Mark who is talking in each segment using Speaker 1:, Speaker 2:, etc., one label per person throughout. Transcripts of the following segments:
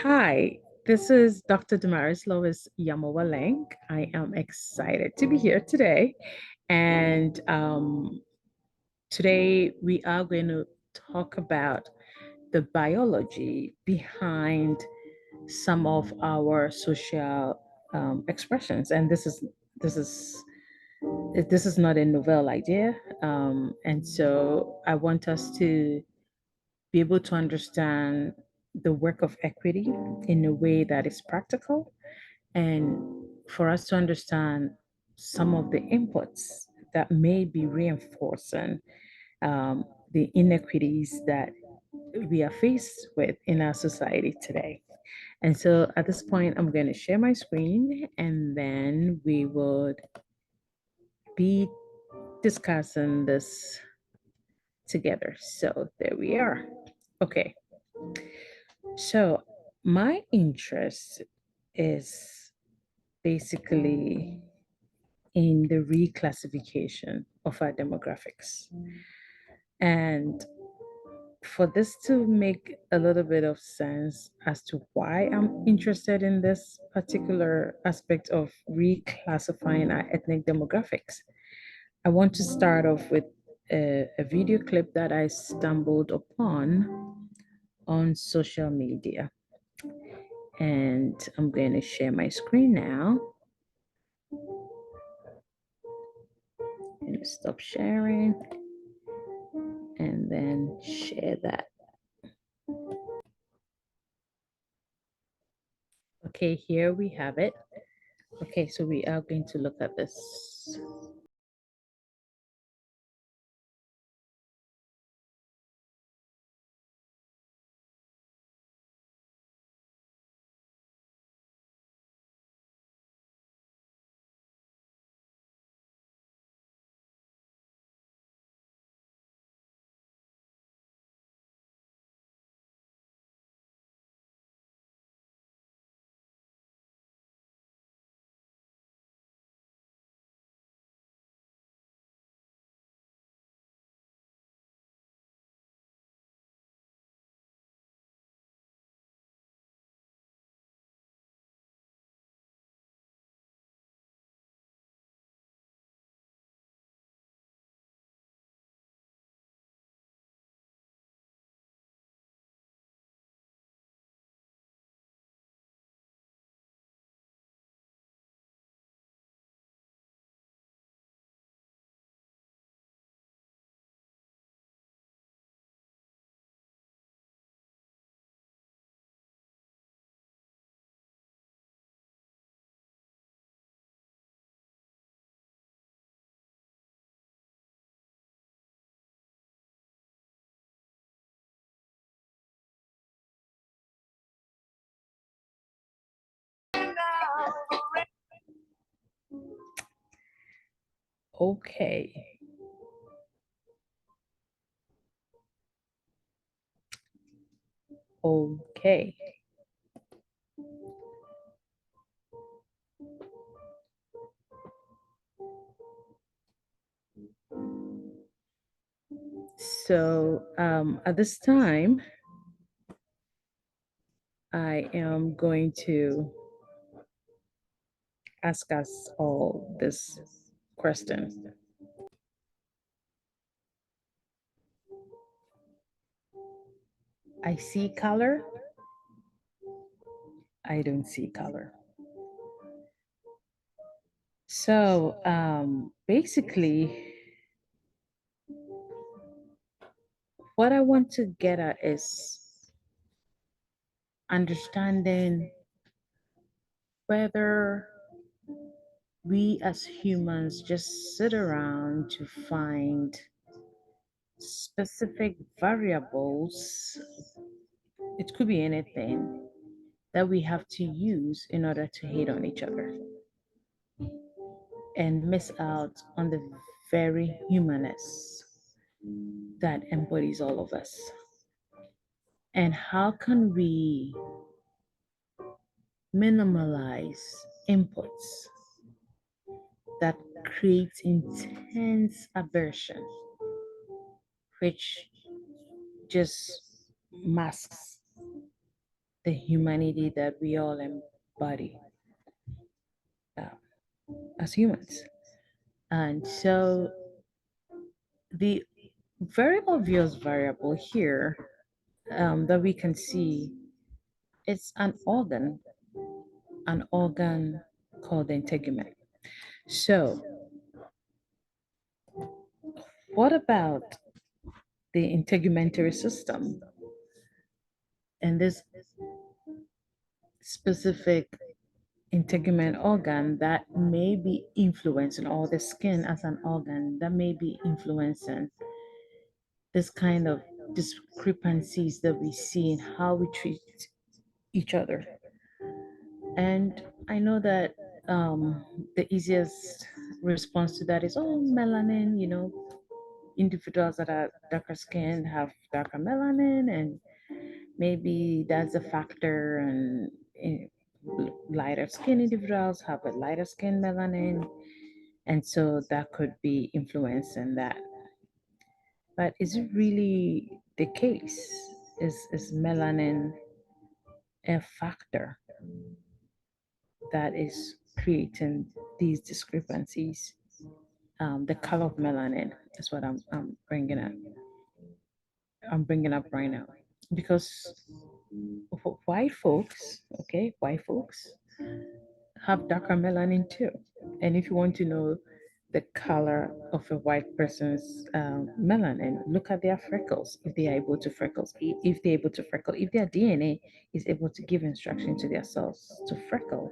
Speaker 1: Hi, this is Dr. Damaris Lois Yamawaleng. I am excited to be here today. And today we are going to talk about the biology behind some of our social expressions. And this is this is not a novel idea. And so I want us to be able to understand the work of equity in a way that is practical and for us to understand some of the inputs that may be reinforcing the inequities that we are faced with in our society today. And so at this point, I'm going to share my screen and then we would be discussing this together. So there we are. Okay. So my interest is basically in the reclassification of our demographics. And for this to make a little bit of sense as to why I'm interested in this particular aspect of reclassifying our ethnic demographics, I want to start off with a video clip that I stumbled upon on social media. And I'm going to share my screen now. And stop sharing and then share that. Okay, here we have it. Okay, so we are going to look at this. Okay, okay. So at this time, I am going to ask us all this question. I see color. I don't see color. So basically, what I want to get at is understanding whether we as humans just sit around to find specific variables, it could be anything, that we have to use in order to hate on each other and miss out on the very humanness that embodies all of us. And how can we minimalize inputs that create intense aversion, which just masks the humanity that we all embody uh, as humans. And so the very obvious variable here that we can see is an organ called the integument. So, what about the integumentary system and this specific integument organ that may be influencing, or the skin as an organ that may be influencing this kind of discrepancies that we see in how we treat each other? And I know that the easiest response to that is, oh, melanin, individuals that are darker skinned have darker melanin, and maybe that's a factor, and lighter skin individuals have a lighter skin melanin, and so that could be influencing that. But is it really the case? Is melanin a factor that is creating these discrepancies? The color of melanin is what I'm bringing up right now, because white folks, okay, white folks have darker melanin too. And if you want to know the color of a white person's melanin, look at their freckles. If they are able to if they're able to freckle, if their DNA is able to give instruction to their cells to freckle,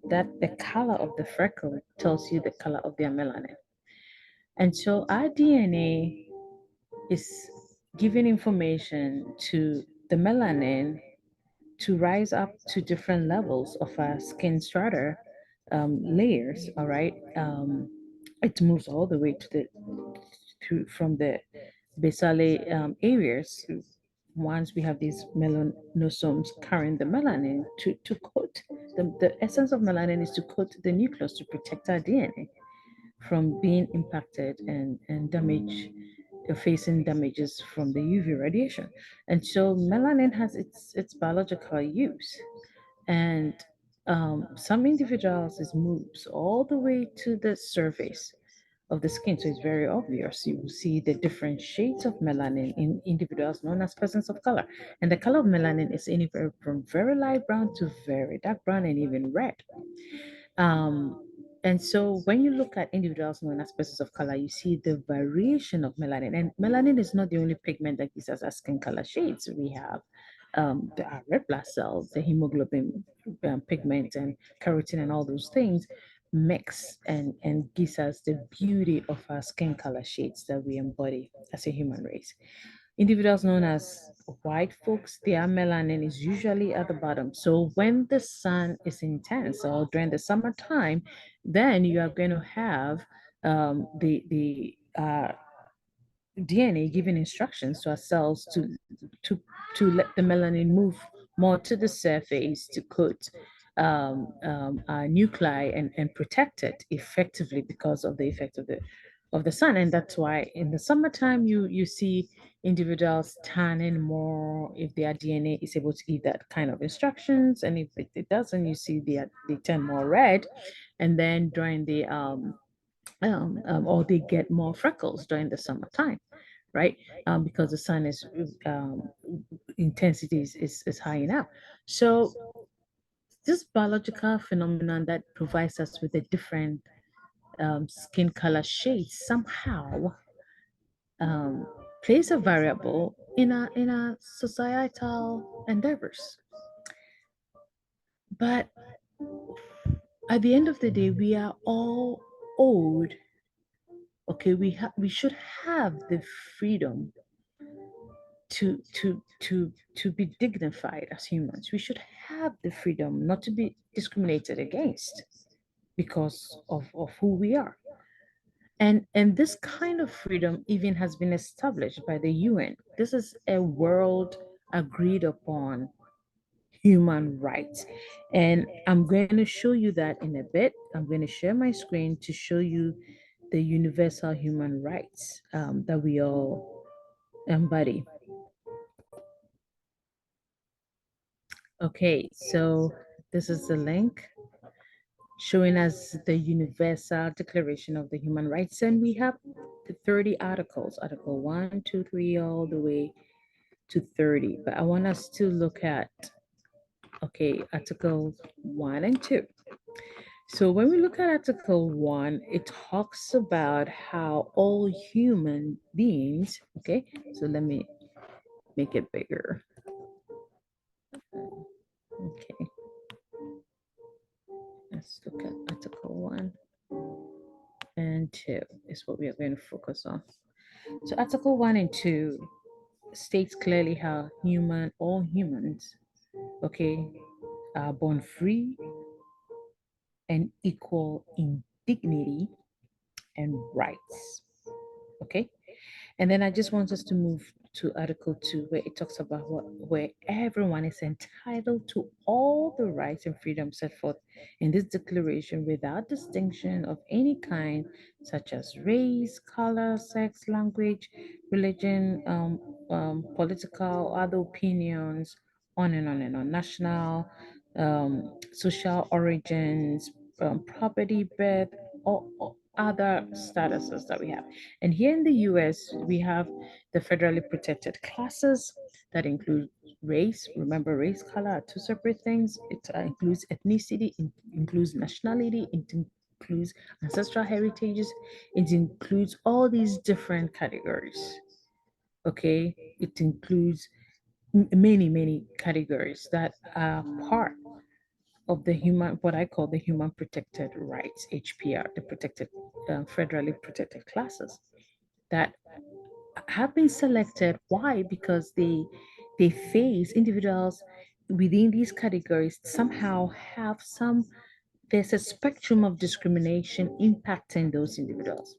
Speaker 1: that the color of the freckle tells you the color of their melanin. And so our DNA is giving information to the melanin to rise up to different levels of our skin strata layers. All right, it moves all the way from the basal areas. Once we have these melanosomes carrying the melanin to coat, the essence of melanin is to coat the nucleus to protect our DNA from being impacted and damage, facing damages from the UV radiation. And so melanin has its biological use. And some individuals, it moves all the way to the surface of the skin. So it's very obvious. You will see the different shades of melanin in individuals known as persons of color. And the color of melanin is anywhere from very light brown to very dark brown and even red. Um, and so when you look at individuals known as persons of color, you see the variation of melanin. And melanin is not the only pigment that gives us our skin color shades. We have our red blood cells, the hemoglobin pigment, and keratin, and all those things mix and gives us the beauty of our skin color shades that we embody as a human race. Individuals known as white folks, their melanin is usually at the bottom. So when the sun is intense or during the summertime, then you are going to have the DNA giving instructions to our cells to to let the melanin move more to the surface to coat our nuclei and protect it effectively because of the effect of the sun. And that's why in the summertime you see individuals tanning more if their DNA is able to give that kind of instructions, and if it doesn't, you see they turn more red. And then during the or they get more freckles during the summertime, right? Because the sun is intensity is high enough. So this biological phenomenon that provides us with a different skin color shades somehow um, plays a variable in our societal endeavors. But at the end of the day, we are all owed. Okay, we should have the freedom to be dignified as humans. We should have the freedom not to be discriminated against because of who we are. And this kind of freedom even has been established by the UN. This is a world agreed upon human rights. And I'm going to show you that in a bit. I'm going to share my screen to show you the universal human rights that we all embody. Okay, so this is the link showing us the Universal Declaration of the Human Rights, and we have the 30 articles, Article 1, 2, 3, all the way to 30. But I want us to look at, okay, Articles 1 and 2. So when we look at Article 1, it talks about how all human beings, okay, so let me make it bigger. Okay, let's look at Article 1 and 2 is what we are going to focus on. So Article 1 and 2 states clearly how all humans, okay, are born free and equal in dignity and rights. Okay. And then I just want us to move to Article 2, where it talks about where everyone is entitled to all the rights and freedoms set forth in this declaration without distinction of any kind, such as race, color, sex, language, religion, political, other opinions, on and on and on, national, social origins, property, birth, or other statuses that we have. And here in the US, we have the federally protected classes that include race. Remember, race, color are two separate things. It includes ethnicity, it includes nationality, it includes ancestral heritages, it includes all these different categories. Okay, it includes many, many categories that are part of the human, what I call the human protected rights, HPR, the protected, federally protected classes that have been selected. Why? Because they face individuals within these categories somehow have some, there's a spectrum of discrimination impacting those individuals.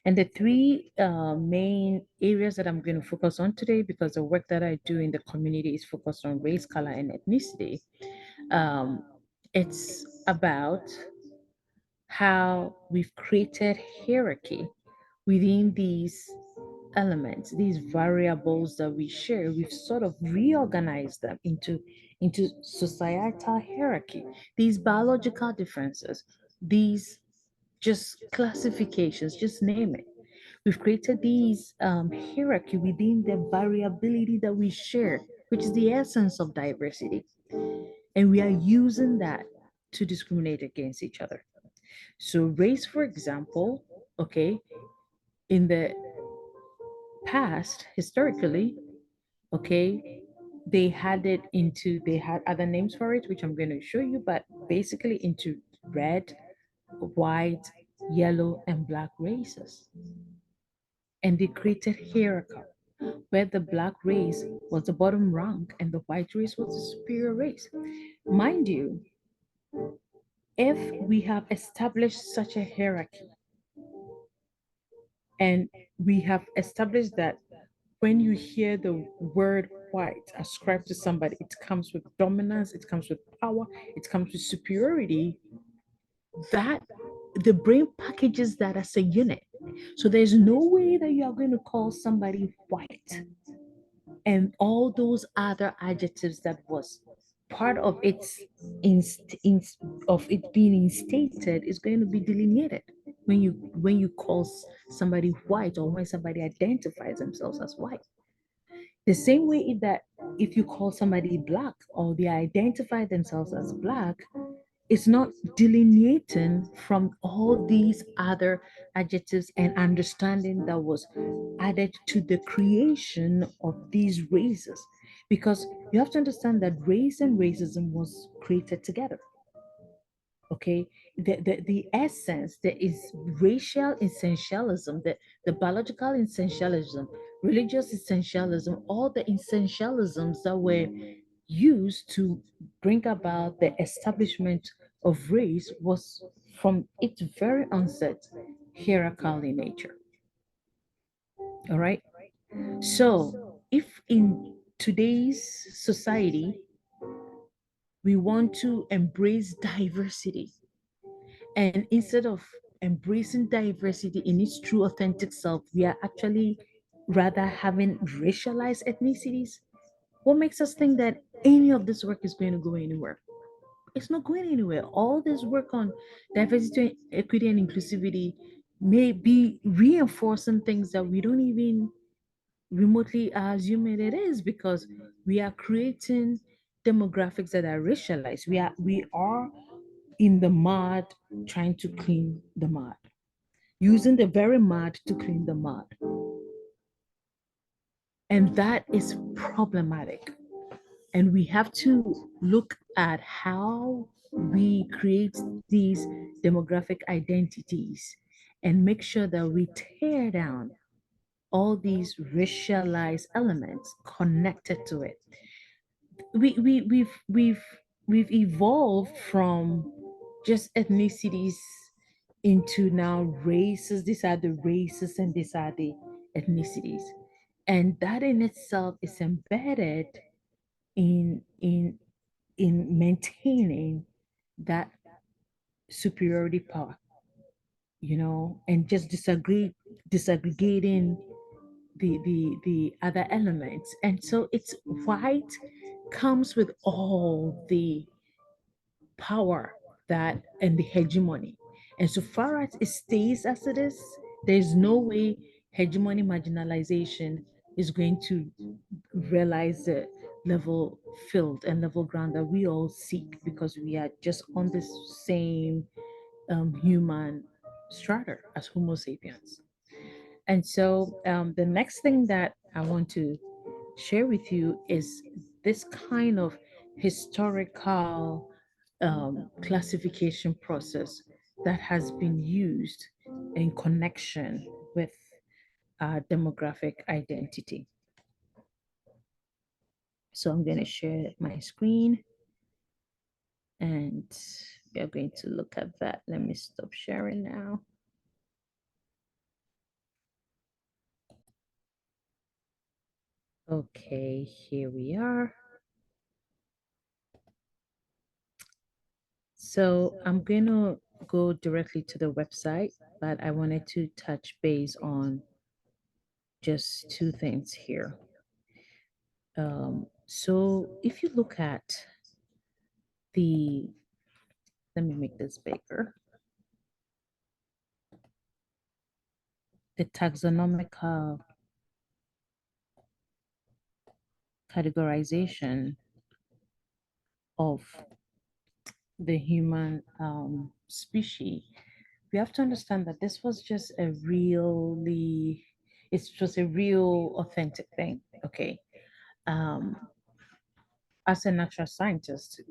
Speaker 1: And the three main areas that I'm going to focus on today, because the work that I do in the community is focused on race, color, and ethnicity, um, it's about how we've created hierarchy within these elements, these variables that we share. We've sort of reorganized them into societal hierarchy, these biological differences, these just classifications, just name it. We've created these hierarchy within the variability that we share, which is the essence of diversity. And we are using that to discriminate against each other. So, race, for example, okay, in the past, historically, okay, they had other names for it, which I'm going to show you, but basically into red, white, yellow, and black races. And they created hierarchy where the black race was the bottom rank and the white race was the superior race. Mind you, if we have established such a hierarchy and we have established that when you hear the word white ascribed to somebody, it comes with dominance, it comes with power, it comes with superiority, that the brain packages that as a unit. So there's no way that you are going to call somebody white and all those other adjectives that was part of its of it being instated is going to be delineated when you call somebody white or when somebody identifies themselves as white. The same way that if you call somebody black or they identify themselves as black, it's not delineating from all these other adjectives and understanding that was added to the creation of these races. Because you have to understand that race and racism was created together. Okay, the essence there is racial essentialism, the biological essentialism, religious essentialism, all the essentialisms that were used to bring about the establishment of race was from its very onset hierarchical in nature. All right, so if in today's society we want to embrace diversity, and instead of embracing diversity in its true authentic self, we are actually rather having racialized ethnicities. What makes us think that any of this work is going to go anywhere. It's not going anywhere. All this work on diversity, equity, and inclusivity may be reinforcing things that we don't even remotely assume it is, because we are creating demographics that are racialized. We are in the mud, trying to clean the mud, using the very mud to clean the mud. And that is problematic. And we have to look at how we create these demographic identities and make sure that we tear down all these racialized elements connected to it. We've evolved from just ethnicities into now races. These are the races and these are the ethnicities. And that in itself is embedded in in maintaining that superiority power, and just disaggregating the other elements. And so it's white comes with all the power that and the hegemony. And so far as it stays as it is, there's no way hegemony marginalization is going to realize the level field and level ground that we all seek, because we are just on this same human strata as Homo sapiens. And so the next thing that I want to share with you is this kind of historical classification process that has been used in connection with demographic identity. So I'm going to share my screen and we are going to look at that. Let me stop sharing now. Okay, here we are. So I'm going to go directly to the website, but I wanted to touch base on just two things here. So if you look at the, let me make this bigger, the taxonomical categorization of the human species, we have to understand that this was just a really, it's just a real authentic thing. Okay. Um, as a natural scientist,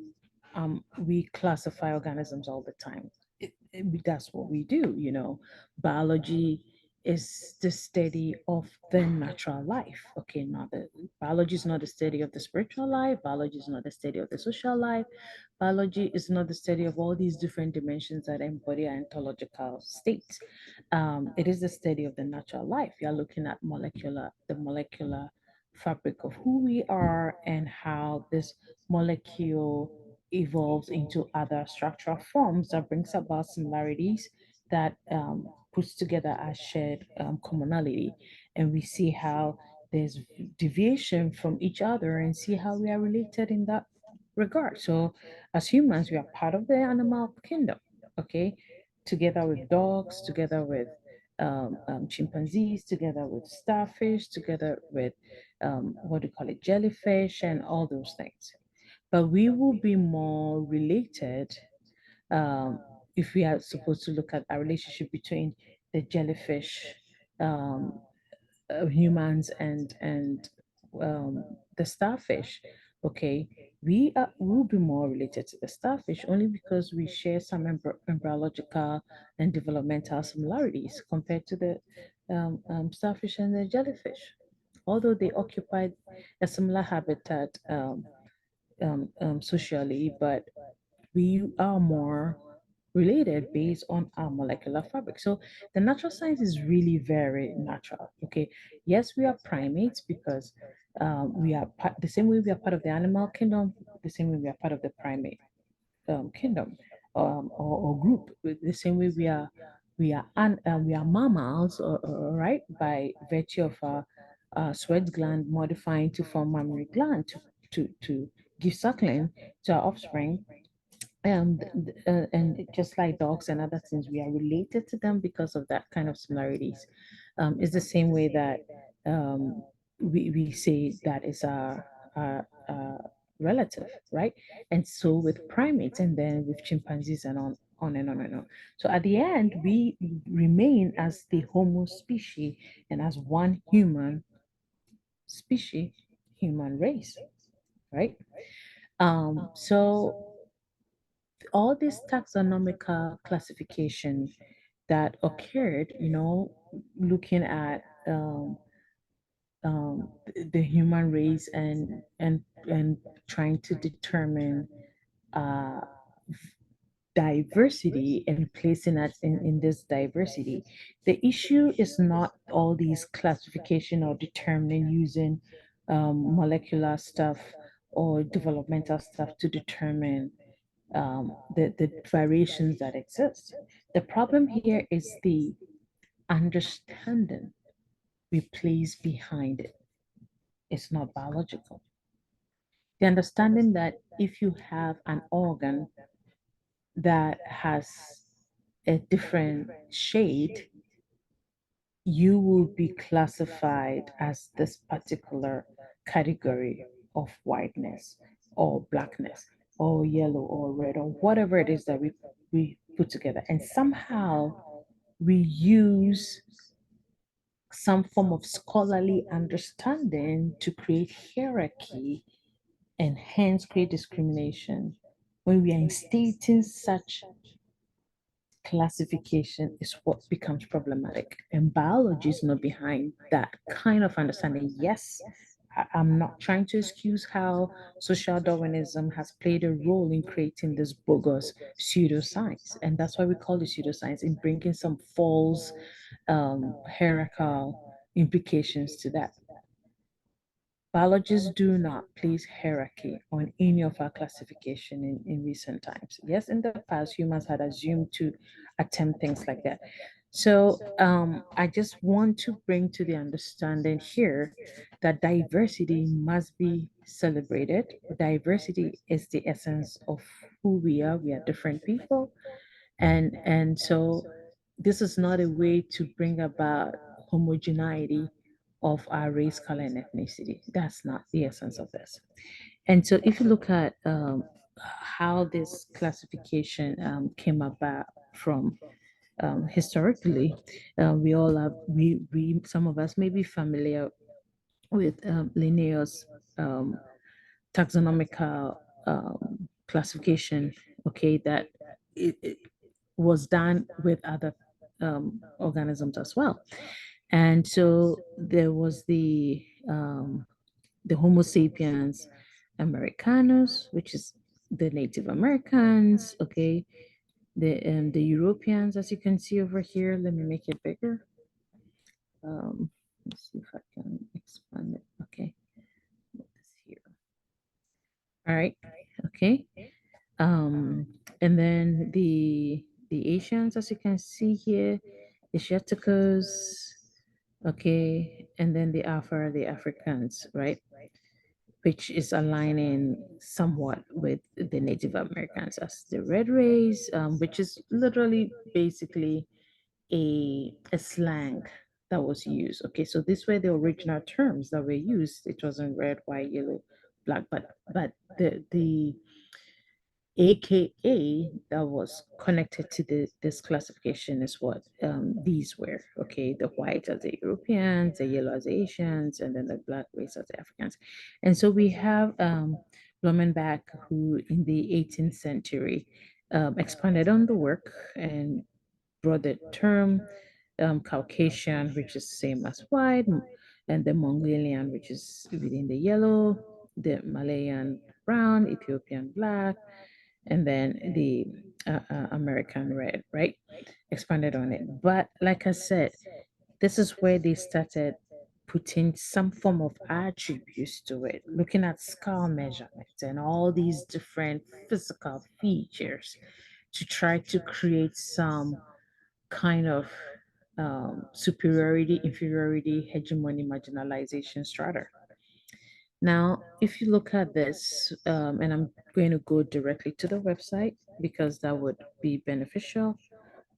Speaker 1: we classify organisms all the time. That's what we do, Biology is the study of the natural life. Okay, not the biology is not the study of the spiritual life. Biology is not the study of the social life. Biology is not the study of all these different dimensions that embody our ontological states. It is the study of the natural life. You're looking at the molecular fabric of who we are and how this molecule evolves into other structural forms that brings about similarities that puts together a shared commonality. And we see how there's deviation from each other and see how we are related in that regard. So, as humans, we are part of the animal kingdom, okay? Together with dogs, together with chimpanzees, together with starfish, together with what do you call it, jellyfish, and all those things. But we will be more related um, if we are supposed to look at a relationship between the jellyfish, um, humans, and the starfish. Okay, we will be more related to the starfish only because we share some embryological and developmental similarities compared to the starfish and the jellyfish, although they occupy a similar habitat socially, but we are more related based on our molecular fabric. So the natural science is really very natural. Okay, yes, we are primates because we are the same way we are part of the animal kingdom, the same way we are part of the primate kingdom or group. The same way we are mammals, right? By virtue of our sweat gland modifying to form mammary gland to give suckling to our offspring, and just like dogs and other things, we are related to them because of that kind of similarities. It's the same way that um, we say that is our relative, right? And so with primates, and then with chimpanzees, and on and on and on. So at the end, we remain as the Homo species and as one human species, human race, right? So all this taxonomical classification that occurred, looking at the human race, and trying to determine uh, diversity and placing us in this diversity. The issue is not all these classification or determining using molecular stuff or developmental stuff to determine the variations that exist. The problem here is the understanding we place behind it. It's not biological. The understanding that if you have an organ that has a different shade, you will be classified as this particular category of whiteness or blackness or yellow or red or whatever it is that we put together. And somehow we use some form of scholarly understanding to create hierarchy and hence create discrimination. When we are instating such classification is what becomes problematic. And biology is not behind that kind of understanding. Yes, I'm not trying to excuse how social Darwinism has played a role in creating this bogus pseudoscience. And that's why we call it pseudoscience, in bringing some false hierarchical implications to that. Biologists do not place hierarchy on any of our classification in recent times. Yes, in the past, humans had assumed to attempt things like that. So I just want to bring to the understanding here that diversity must be celebrated. Diversity is the essence of who we are. We are different people, and so this is not a way to bring about homogeneity of our race, color, and ethnicity. That's not the essence of this. And so if you look at how this classification came about from historically, we all have we some of us may be familiar with Linnaeus um, taxonomical classification. Okay, that it was done with other organisms as well. And so there was the Homo sapiens Americanus, which is the Native Americans. Okay, the Europeans, as you can see over here. Let me make it bigger. Let's see if I can expand it. Okay, this here. All right. Okay. Um, and then the Asians, as you can see here, the Asiaticos, okay, and then the Africans, right, which is aligning somewhat with the Native Americans as the red race, which is literally basically a slang that was used. Okay, so these were the original terms that were used. It wasn't red, white, yellow, black, but the AKA that was connected to this classification is what these were. Okay, the white as the Europeans, the yellow as the Asians, and then the black race as the Africans. And so we have Blumenbach, who in the 18th century expanded on the work and brought the term Caucasian, which is same as white, and the Mongolian, which is within the yellow, the Malayan brown, Ethiopian black, and then the American red, right? Expanded on it. But like I said, this is where they started putting some form of attributes to it, looking at skull measurements and all these different physical features to try to create some kind of superiority, inferiority, hegemony, marginalization strata. Now, if you look at this, and I'm going to go directly to the website because that would be beneficial,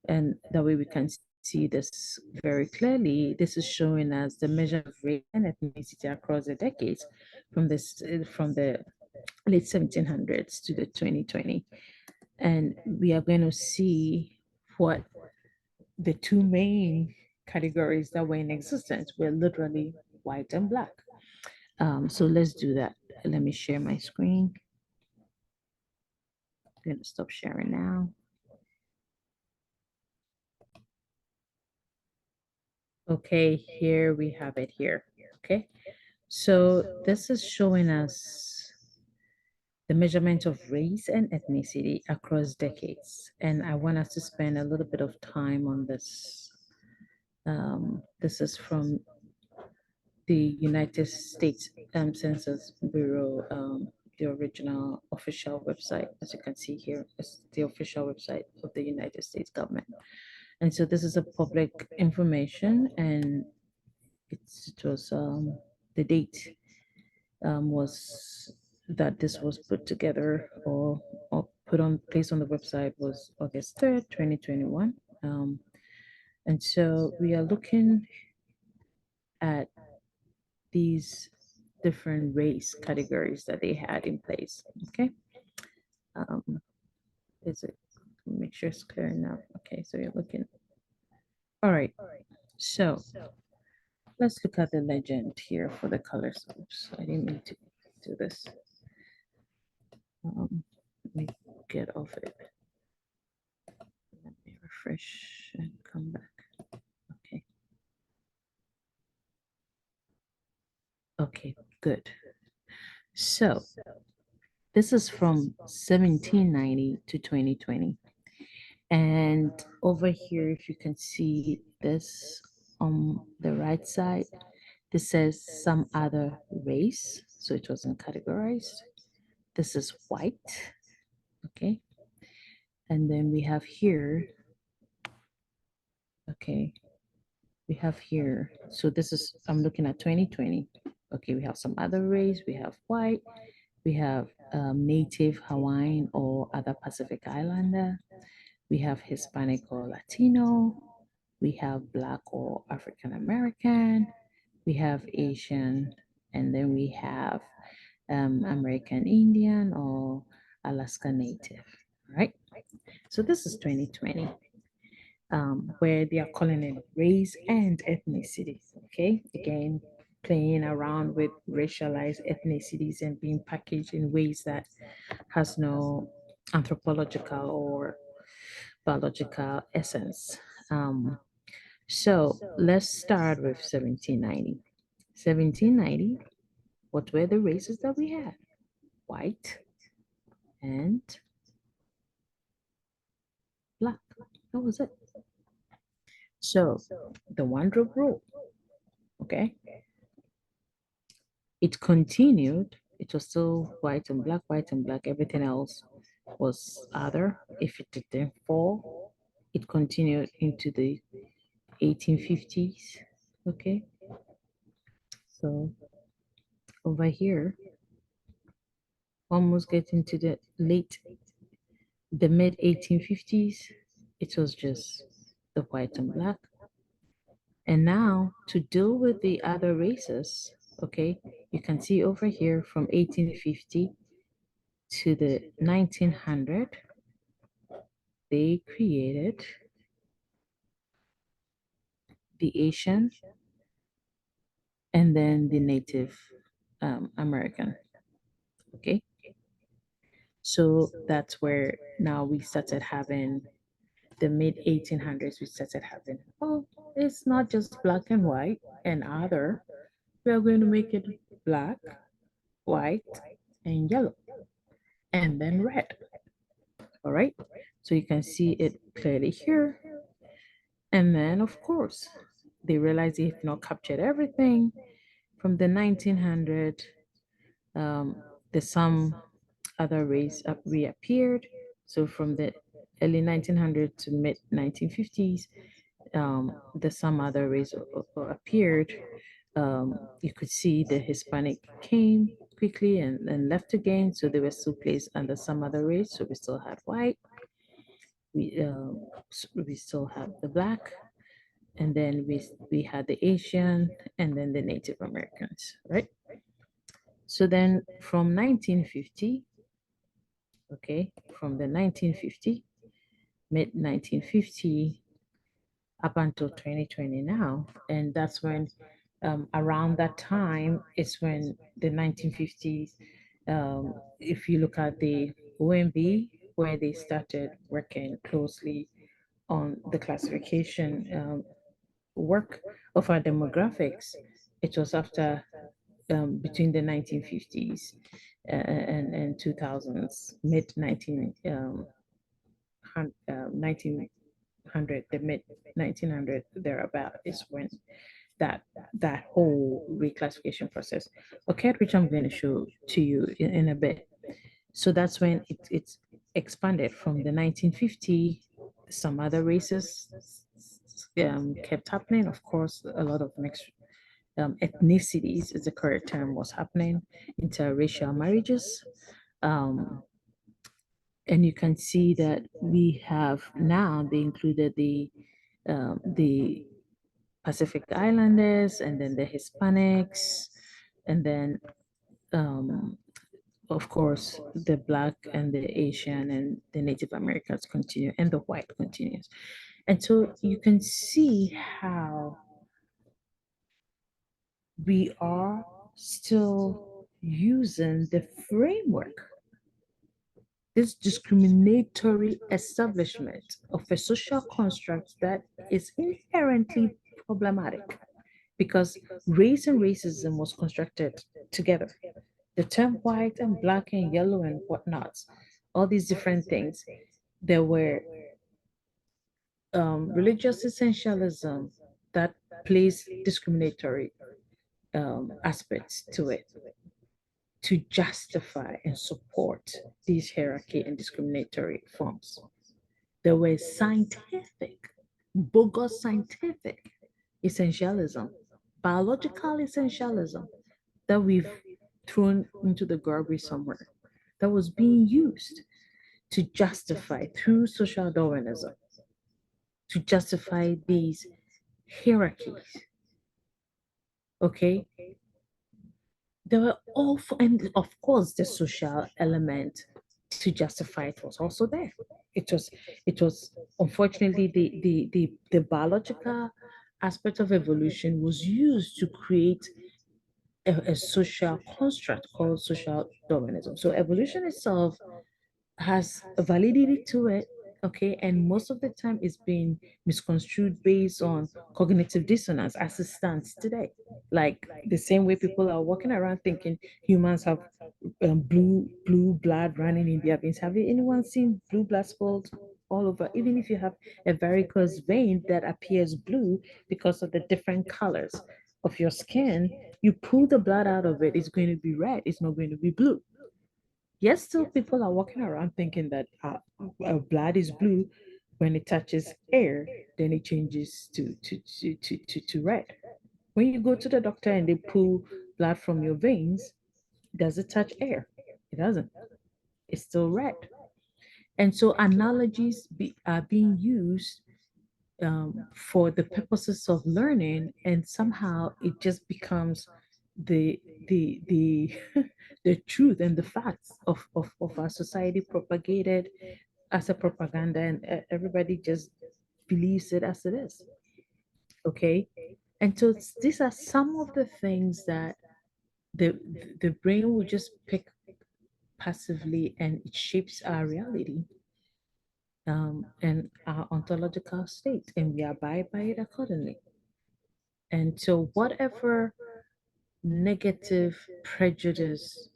Speaker 1: and that way we can see this very clearly. This is showing us the measure of race and ethnicity across the decades from the late 1700s to the 2020. And we are going to see what the two main categories that were in existence were literally white and black. So let's do that. Let me share my screen. I'm going to stop sharing now. Okay, here we have it here. Okay, so this is showing us the measurement of race and ethnicity across decades. And I want us to spend a little bit of time on this. This is from the United States Census Bureau, the original official website. As you can see here, is the official website of the United States government. And so this is a public information, and it was the date was that this was put together, or put on placed on the website, was August 3rd, 2021. And so we are looking at these different race categories that they had in place. Okay. Um, is it, make sure it's clear enough. Okay, so you're looking. All right. So let's look at the legend here for the colors. Oops, I didn't mean to do this. Let me get off it. Let me refresh and come back. Okay. Okay, good. So this is from 1790 to 2020. And over here, if you can see this on the right side, this says some other race. So it wasn't categorized. This is white. Okay. And then we have here, okay, we have here. So this is, I'm looking at 2020. Okay, we have some other race. We have white. We have Native Hawaiian or other Pacific Islander. We have Hispanic or Latino. We have Black or African American. We have Asian. And then we have American Indian or Alaska Native, right? So this is 2020, where they are calling it race and ethnicity. Okay, again, playing around with racialized ethnicities and being packaged in ways that has no anthropological or biological essence. So let's start with 1790. 1790, what were the races that we had? White and black. That was it. So the one drop rule, okay? It continued. It was still white and black. Everything else was other. If it didn't fall, it continued into the 1850s. Okay. So over here, almost getting to the mid 1850s, it was just the white and black. And now to deal with the other races, okay, you can see over here from 1850 to the 1900, they created the Asian and then the Native American. Okay, so that's where now we started having the mid 1800s. We started having, oh, it's not just black and white and other. We are going to make it black, white, and yellow, and then red. All right, so you can see it clearly here. And then, of course, they realized they have not captured everything from the 1900. The some other race reappeared. So from the early 1900 to mid 1950s, the some other race appeared, You could see the Hispanic came quickly and left again, so they were still placed under some other race. So we still had white, we still had the black, and then we had the Asian, and then the Native Americans, right? So then from 1950, okay, from the 1950, mid 1950 up until 2020 now. And that's when, around that time, is when the 1950s, if you look at the OMB, where they started working closely on the classification work of our demographics, it was after, between the 1950s and 2000s, mid 1900, the mid 1900 thereabout is when that that whole reclassification process occurred, which I'm going to show to you in a bit. So that's when it's expanded from the 1950. Some other races kept happening. Of course, a lot of mixed ethnicities is the correct term was happening, interracial marriages. Um, and you can see that we have now they included the Pacific Islanders and then the Hispanics, and then um, of course the Black and the Asian and the Native Americans continue, and the white continues. And so you can see how we are still using the framework, this discriminatory establishment of a social construct that is inherently problematic, because race and racism was constructed together. The term white and black and yellow and whatnot, all these different things, there were religious essentialism that plays discriminatory aspects to it to justify and support these hierarchy and discriminatory forms. There was scientific, bogus scientific essentialism, biological essentialism that we've thrown into the garbage somewhere, that was being used to justify through social Darwinism, to justify these hierarchies. Okay, there were all, and of course, the social element to justify it was also there. It was, it was unfortunately the biological aspect of evolution was used to create a social construct called social Darwinism. So evolution itself has a validity to it, okay, and most of the time it's been misconstrued based on cognitive dissonance as it stands today. Like the same way people are walking around thinking humans have blue blood running in their veins. Have you anyone seen blue blood spots all over? Even if you have a varicose vein that appears blue because of the different colors of your skin, you pull the blood out of it, it's going to be red, it's not going to be blue. Yes, still people are walking around thinking that blood is blue. When it touches air, then it changes to red. When you go to the doctor and they pull blood from your veins, does it touch air? It doesn't. It's still red. And so analogies are being used for the purposes of learning, and somehow it just becomes the the truth and the facts of our society propagated as a propaganda, and everybody just believes it as it is. Okay, and so these are some of the things that the the brain will just pick passively, and it shapes our reality and our ontological state, and we abide by it accordingly. And so whatever negative prejudice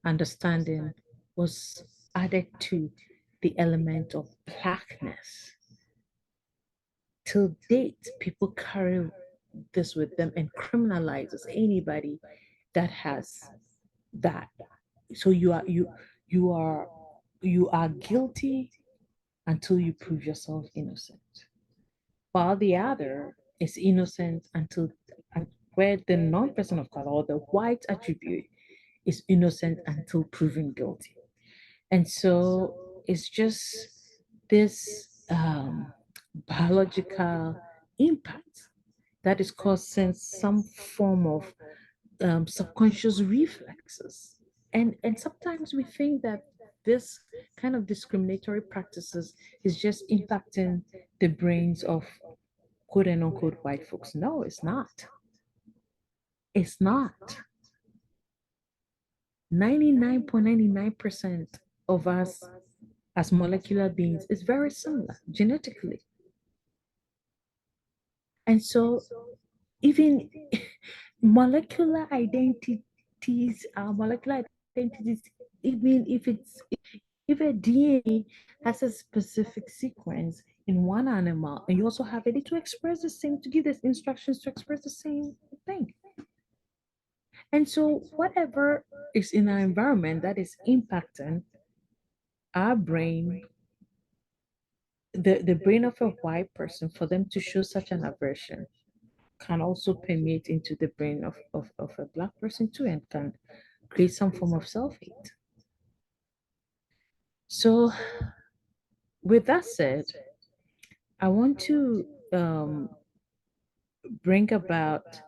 Speaker 1: understanding was added to the element of blackness, till date people carry this with them and criminalizes anybody that has that. So you are guilty until you prove yourself innocent, while the other is innocent until where the non-person of color or the white attribute is innocent until proven guilty. And so it's just this biological impact that is causing some form of subconscious reflexes. And sometimes we think that this kind of discriminatory practices is just impacting the brains of quote and unquote white folks. No, it's not. It's not. 99.99% of us as molecular beings is very similar genetically. And so even molecular identities are molecular identities, even if a DNA has a specific sequence in one animal and you also have it to express the same, to give this instructions to express the same thing. And so whatever is in our environment that is impacting our brain, the brain of a white person, for them to show such an aversion can also permeate into the brain of a black person too and can create some form of self-hate. So with that said, I want to bring about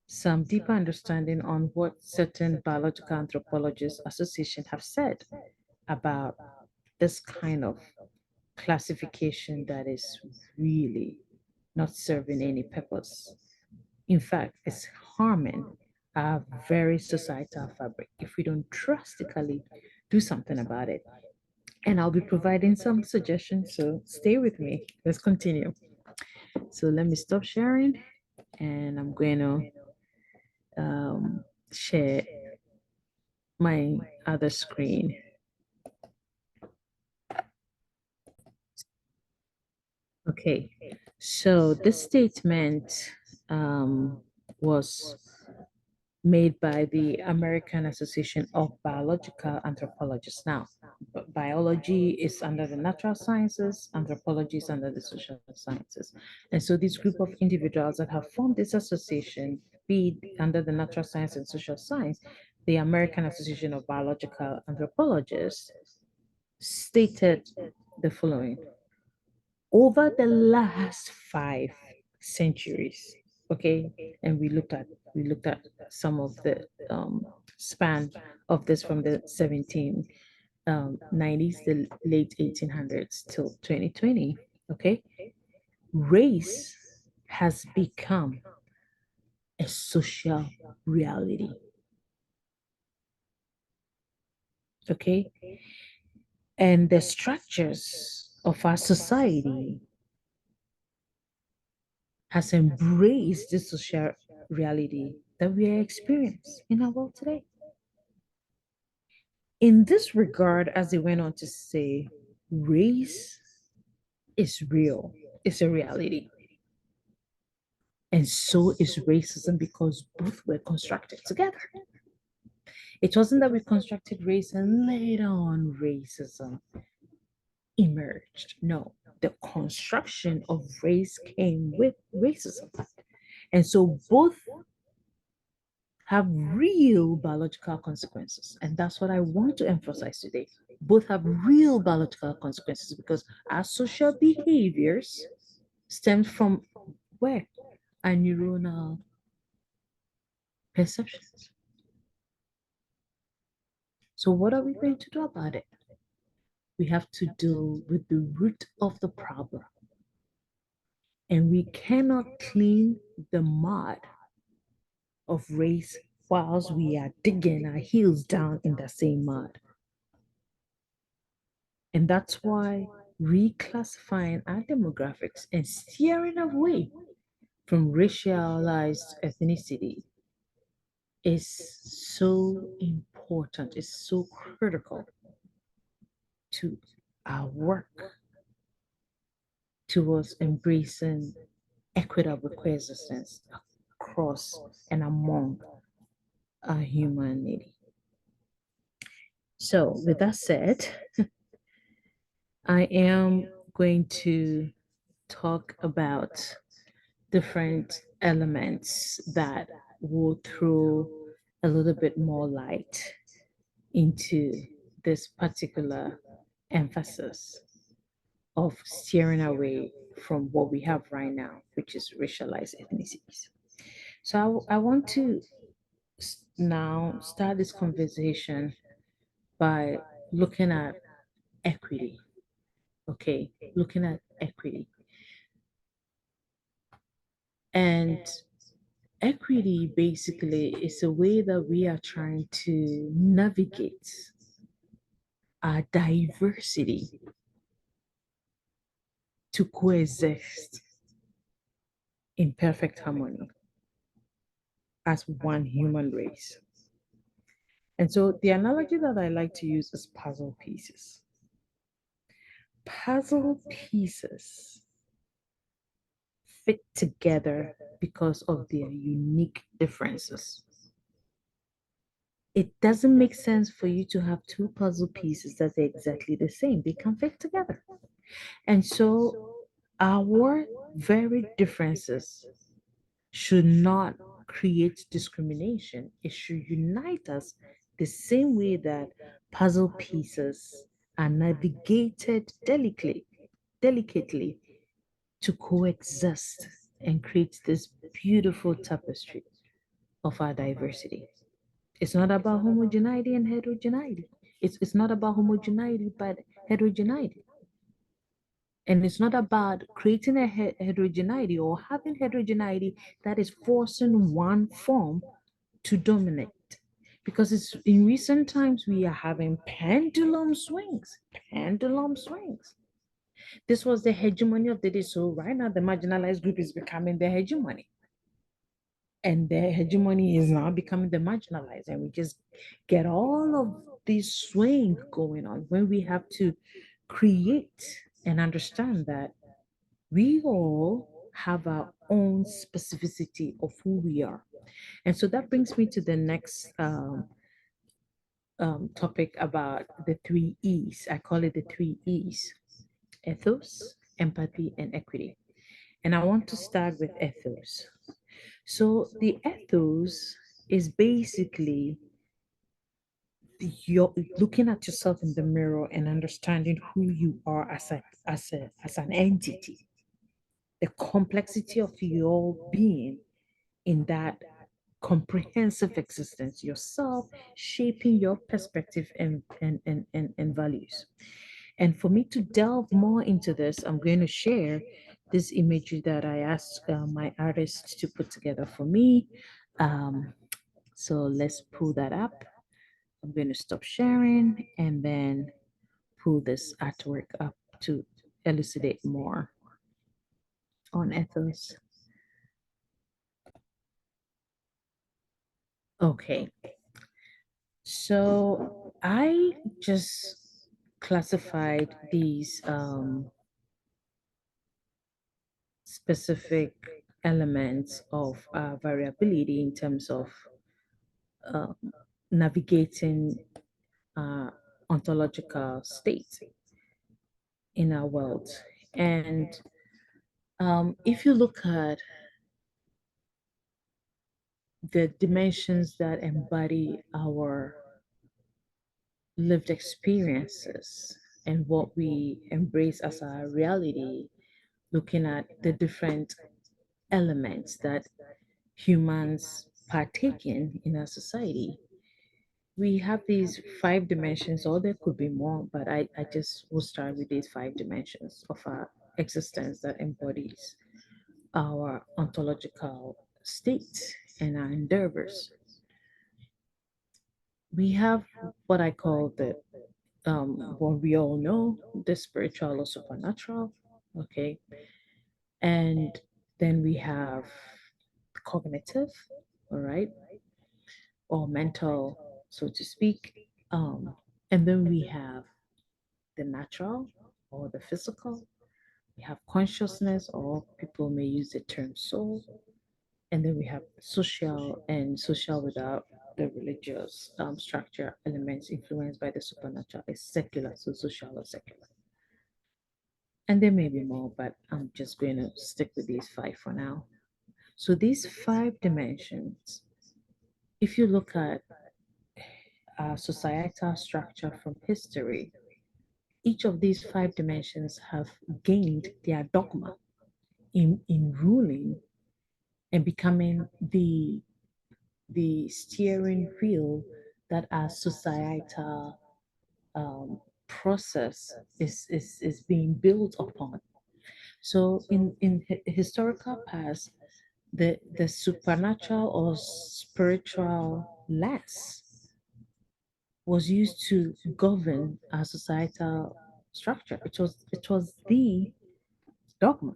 Speaker 1: some deeper understanding on what certain biological anthropologists association have said about this kind of classification that is really not serving any purpose. In fact, it's harming our very societal fabric if we don't drastically do something about it. And I'll be providing some suggestions, so stay with me. Let's continue. So let me stop sharing and I'm going to share my other screen. Okay, so this statement was made by the American Association of Biological Anthropologists. Now, biology is under the natural sciences, anthropology is under the social sciences. And so this group of individuals that have formed this association, be it under the natural science and social science, the American Association of Biological Anthropologists stated the following: over the last 5 centuries, okay, and we looked at some of the span of this from the 1790s, the late 1800s till 2020, okay, race has become a social reality, okay, and the structures of our society has embraced this social reality that we are experiencing in our world today. In this regard, as they went on to say, race is real, it's a reality. And so is racism because both were constructed together. It wasn't that we constructed race and later on racism emerged. No, the construction of race came with racism. And so both have real biological consequences. And that's what I want to emphasize today. Both have real biological consequences because our social behaviors stem from where? Our neuronal perceptions. So, what are we going to do about it? We have to deal with the root of the problem. And we cannot clean the mud of race whilst we are digging our heels down in the same mud. And that's why reclassifying our demographics and steering away from racialized ethnicity is so important, is so critical to our work towards embracing equitable coexistence across and among our humanity. So, with that said, I am going to talk about different elements that will throw a little bit more light into this particular emphasis of steering away from what we have right now, which is racialized ethnicities. So I want to now start this conversation by looking at equity. Okay, looking at equity. And equity basically is a way that we are trying to navigate our diversity to coexist in perfect harmony as one human race. And so the analogy that I like to use is puzzle pieces. Puzzle pieces fit together because of their unique differences. It doesn't make sense for you to have two puzzle pieces that are exactly the same. They can fit together. And so our very differences should not create discrimination. It should unite us the same way that puzzle pieces are navigated delicately to coexist and create this beautiful tapestry of our diversity. It's not about homogeneity and heterogeneity. It's not about homogeneity, but heterogeneity. And it's not about creating a heterogeneity or having heterogeneity that is forcing one form to dominate. Because it's in recent times we are having pendulum swings, pendulum swings. This was the hegemony of the day. So right now the marginalized group is becoming the hegemony. And the hegemony is now becoming the marginalized. And we just get all of this swing going on when we have to create and understand that we all have our own specificity of who we are. And so that brings me to the next topic about the three E's. I call it the three E's: ethos, empathy, and equity. And I want to start with ethos. So the ethos is basically you're looking at yourself in the mirror and understanding who you are as an entity, the complexity of your being in that comprehensive existence, yourself shaping your perspective and values. And for me to delve more into this, I'm going to share this imagery that I asked my artist to put together for me. Um, so let's pull that up. I'm going to stop sharing and then pull this artwork up to elucidate more on ethos. Okay, so I just classified these specific elements of variability in terms of uh, navigating uh, ontological state in our world. And if you look at the dimensions that embody our lived experiences and what we embrace as our reality, looking at the different elements that humans partake in our society, we have these five dimensions, or there could be more, but I just will start with these five dimensions of our existence that embodies our ontological state and our endeavors. We have what I call the what we all know, the spiritual or supernatural. Okay. And then we have cognitive, all right, or mental, so to speak. And then we have the natural or the physical. We have consciousness, or people may use the term soul. And then we have social, and social without the religious structure elements influenced by the supernatural is secular, so social or secular. And there may be more, but I'm just going to stick with these five for now. So these five dimensions If you look at societal structure from history, each of these five dimensions have gained their dogma in ruling and becoming the steering wheel that our societal process is being built upon. So in historical past, the supernatural or spiritual lens was used to govern our societal structure. It was the dogma.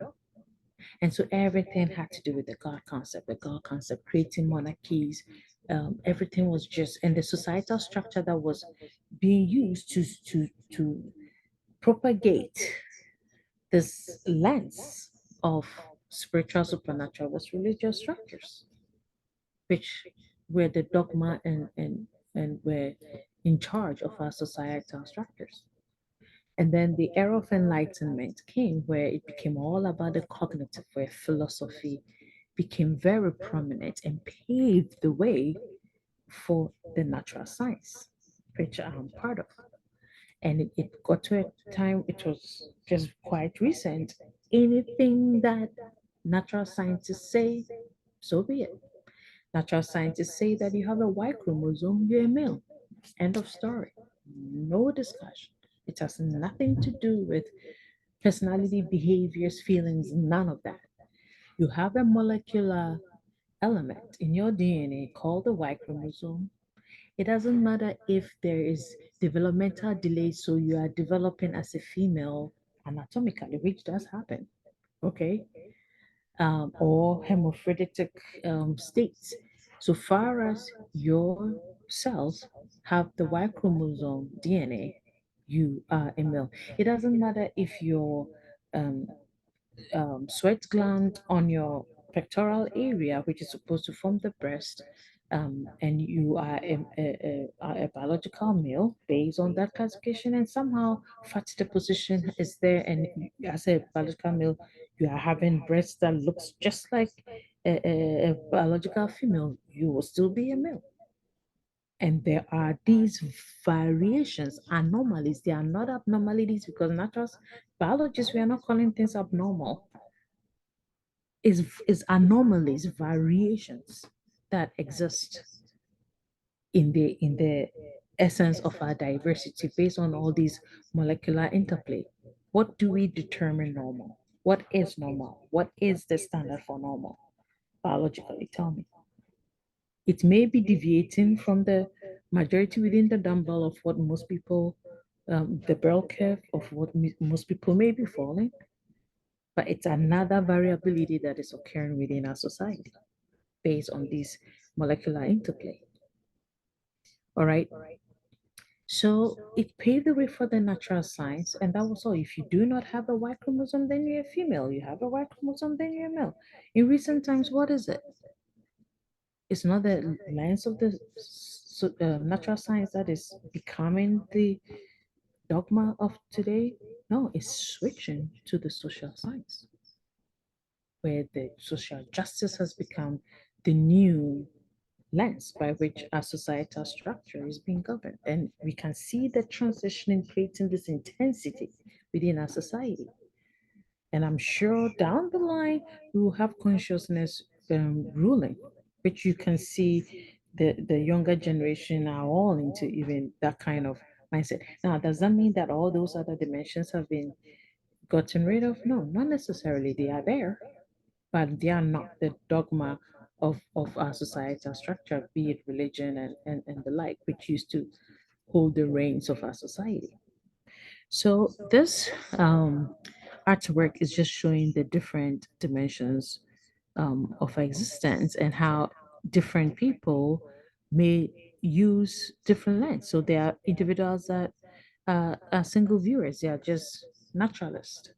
Speaker 1: And so everything had to do with the God concept, creating monarchies. Everything was just, and the societal structure that was being used to propagate this lens of spiritual supernatural was religious structures, which were the dogma and were in charge of our societal structures. And then the era of enlightenment came where it became all about the cognitive, where philosophy became very prominent and paved the way for the natural science, which I'm part of. And it got to a time, it was just quite recent. Anything that natural scientists say, so be it. Natural scientists say that you have a Y chromosome, you're a male. End of story. No discussion. It has nothing to do with personality, behaviors, feelings, none of that. You have a molecular element in your DNA called the Y chromosome. It doesn't matter if there is developmental delay, so you are developing as a female anatomically, which does happen, okay? Or hemophilia states. So far as your cells have the Y chromosome DNA, you are a male. It doesn't matter if your um, sweat gland on your pectoral area, which is supposed to form the breast, and you are a biological male based on that classification, and somehow fat deposition is there, and as a biological male, you are having breasts that looks just like a biological female, you will still be a male. And there are these variations, anomalies. They are not abnormalities because natural biologists, we are not calling things abnormal is anomalies, variations that exist in the essence of our diversity based on all these molecular interplay. What do we determine normal? What is normal? What is the standard for normal? Biologically, tell me. It may be deviating from the majority within the dumbbell of what most people, the bell curve of what most people may be falling, but it's another variability that is occurring within our society based on this molecular interplay. All right. So it paved the way for the natural science, and that was all. If you do not have a Y chromosome, then you're a female. You have a Y chromosome, then you're a male. In recent times, what is it? It's not the lens of the natural science that is becoming the dogma of today. No, it's switching to the social science, where the social justice has become the new lens by which our societal structure is being governed. And we can see the transition in creating this intensity within our society. And I'm sure down the line, we will have consciousness ruling, which you can see the younger generation are all into even that kind of mindset. Now, does that mean that all those other dimensions have been gotten rid of? No, not necessarily. They are there, but they are not the dogma of our societal structure, be it religion and the like, which used to hold the reins of our society. So this artwork is just showing the different dimensions of existence and how different people may use different lens. So there are individuals that are single viewers, they are just naturalists,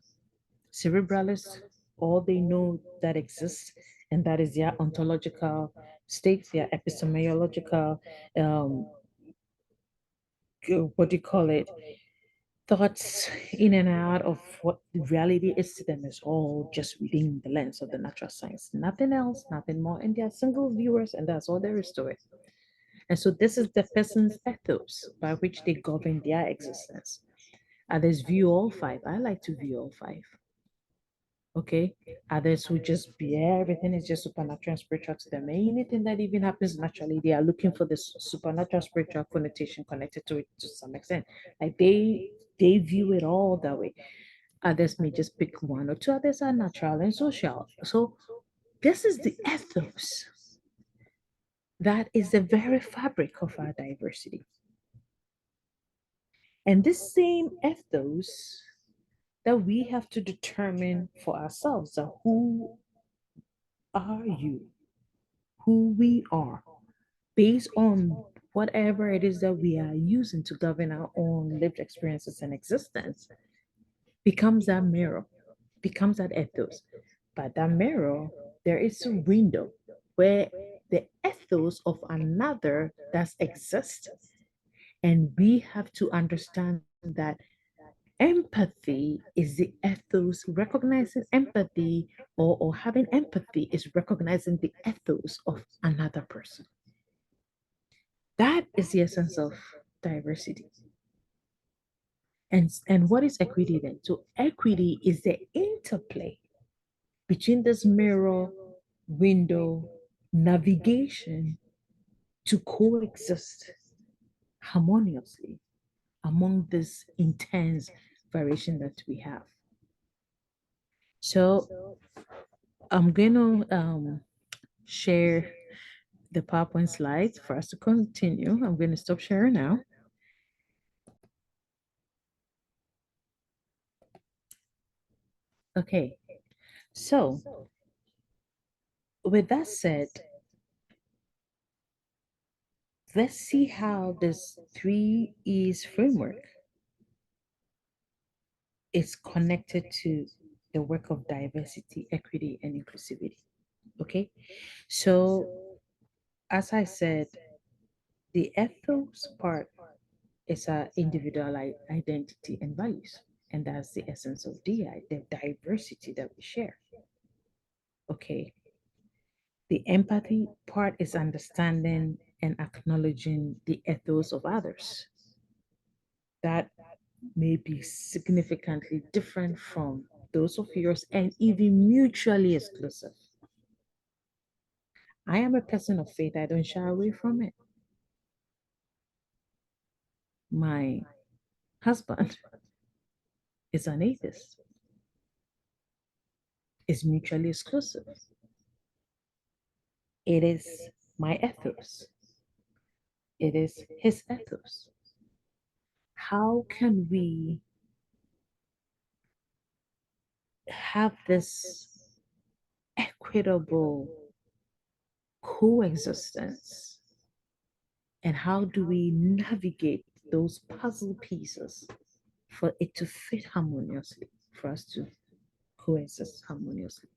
Speaker 1: cerebralists, all they know that exists, and that is their ontological state, their epistemological, um, what do you call it, thoughts in and out of what reality is to them is all just within the lens of the natural science. Nothing else, nothing more. And they are single viewers, and that's all there is to it. And so this is the person's ethos by which they govern their existence. Others view all five. I like to view all five. Okay. Others who just be everything is just supernatural and spiritual to them. Anything that even happens naturally, they are looking for this supernatural spiritual connotation connected to it to some extent. Like they view it all that way. Others may just pick one or two. Others are natural and social. So this is the ethos that is the very fabric of our diversity. And this same ethos that we have to determine for ourselves who are you, who we are, based on whatever it is that we are using to govern our own lived experiences and existence, becomes that mirror, becomes that ethos. But that mirror, there is a window where the ethos of another does exist. And we have to understand that empathy is the ethos. Recognizing empathy or having empathy is recognizing the ethos of another person. That is the essence of diversity. And what is equity then? So equity is the interplay between this mirror, window, navigation to coexist harmoniously among this intense variation that we have. So I'm going to share the PowerPoint slides for us to continue. I'm going to stop sharing now. Okay, so with that said, let's see how this three E's framework is connected to the work of diversity, equity, and inclusivity. Okay, so as I said, the ethos part is our individual identity and values. And that's the essence of DI, the diversity that we share. Okay. The empathy part is understanding and acknowledging the ethos of others that may be significantly different from those of yours and even mutually exclusive. I am a person of faith, I don't shy away from it. My husband is an atheist, is mutually exclusive. It is my ethos, it is his ethos. How can we have this equitable coexistence? And how do we navigate those puzzle pieces for it to fit harmoniously, for us to coexist harmoniously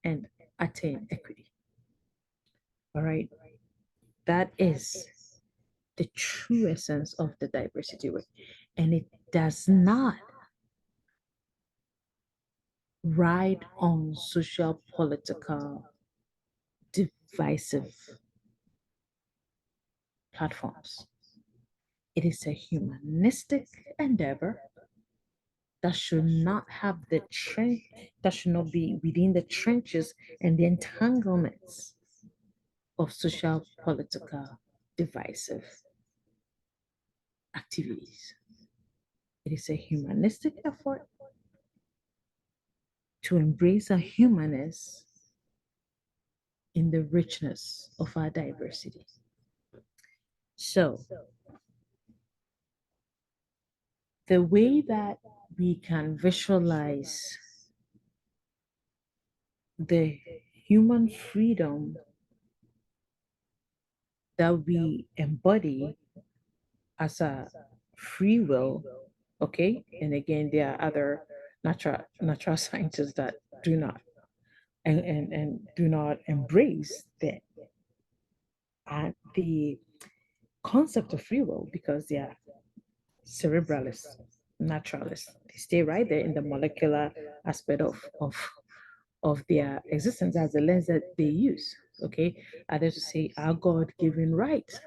Speaker 1: and attain equity? All right. That is the true essence of the diversity work. And it does not ride on social political divisive platforms. It is a humanistic endeavor that should not have the that should not be within the trenches and the entanglements of social political divisive activities. It is a humanistic effort to embrace our humanness in the richness of our diversity. So, the way that we can visualize the human freedom that we embody as a free will, okay? And again, there are other natural scientists that do not and do not embrace the concept of free will because they are cerebralists, naturalists. They stay right there in the molecular aspect of their existence as the lens that they use. Okay, others will say our God-given rights.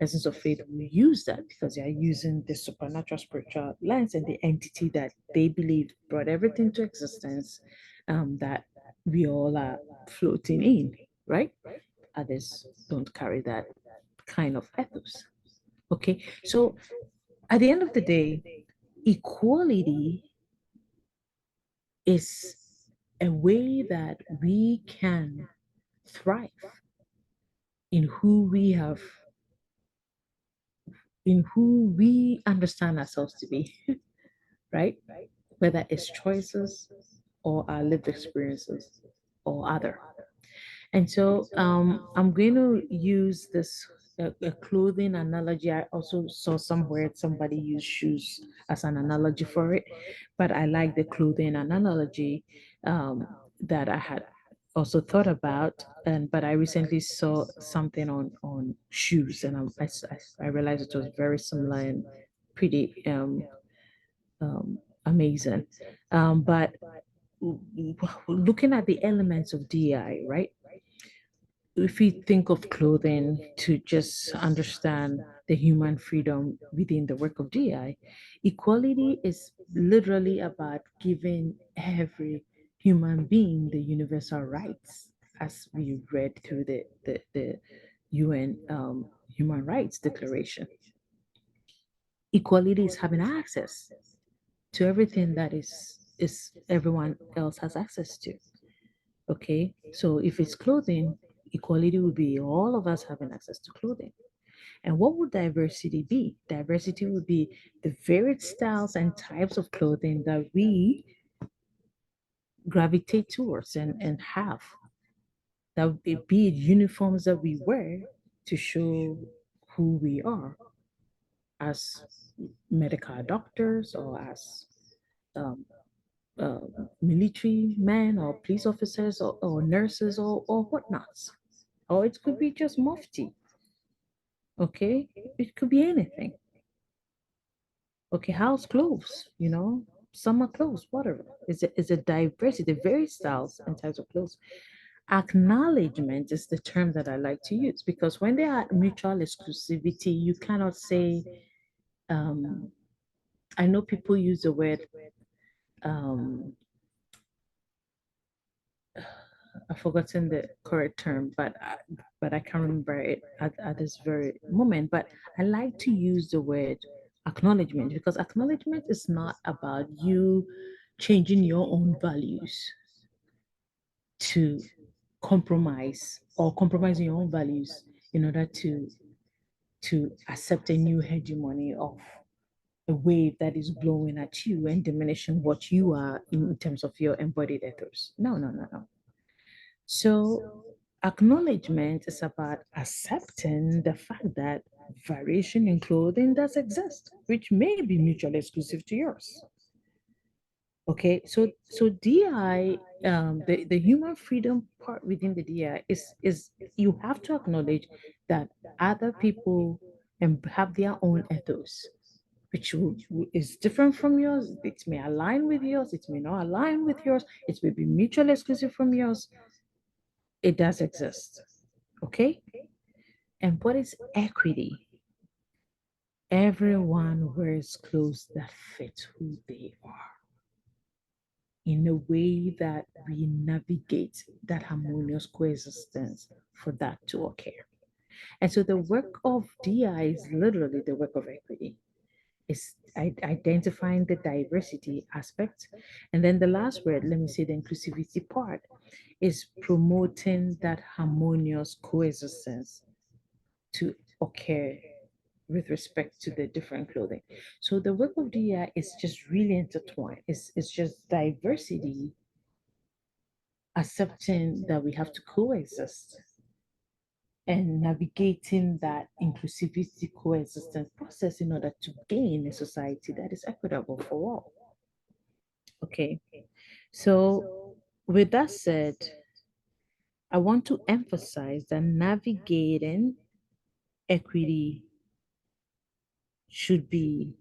Speaker 1: Essence of faith will use that because they are using the supernatural spiritual lens and the entity that they believe brought everything to existence, that we all are floating in, right? Others don't carry that kind of ethos. Okay, so at the end of the day, equality is a way that we can thrive in who we have, in who we understand ourselves to be, right? Whether it's choices or our lived experiences or other. And so I'm going to use this a clothing analogy. I also saw somewhere somebody use shoes as an analogy for it, but I like the clothing analogy that I had also thought about. And but I recently saw something on shoes, and I realized it was very similar and pretty amazing. But looking at the elements of DI, right? If we think of clothing to just understand the human freedom within the work of DI, equality is literally about giving every human being the universal rights, as we read through the UN Human Rights Declaration. Equality is having access to everything that is everyone else has access to. Okay, so if it's clothing, equality would be all of us having access to clothing. And what would diversity be? Diversity would be the varied styles and types of clothing that we gravitate towards and have. That would be it uniforms that we wear to show who we are as medical doctors or as um, uh, military men or police officers or nurses or whatnots. Or it could be just mufti. Okay, it could be anything. Okay, house clothes, summer clothes, whatever. Is a diversity, the various styles and types of clothes. Acknowledgement is the term that I like to use because when there are mutual exclusivity, you cannot say, um, I know people use the word, um, I've forgotten the correct term, but I can't remember it at this very moment. But I like to use the word acknowledgement because acknowledgement is not about you changing your own values to compromise or compromising your own values in order to accept a new hegemony of a wave that is blowing at you and diminishing what you are in terms of your embodied ethos. No, no, no, no. So, acknowledgement is about accepting the fact that variation in clothing does exist, which may be mutually exclusive to yours. Okay, so DI, the human freedom part within the DI is you have to acknowledge that other people and have their own ethos, which is different from yours. It may align with yours, it may not align with yours, it may be mutually exclusive from yours. It does exist. Okay? And what is equity? Everyone wears clothes that fit who they are in a way that we navigate that harmonious coexistence for that to occur. And so the work of DI is literally the work of equity. It's identifying the diversity aspect. And then the last word, let me say the inclusivity part, is promoting that harmonious coexistence to occur with respect to the different clothing. So the work of DEI is just really intertwined. It's just diversity, accepting that we have to coexist and navigating that inclusivity coexistence process in order to gain a society that is equitable for all. Okay. So with that said, I want to emphasize that navigating equity should be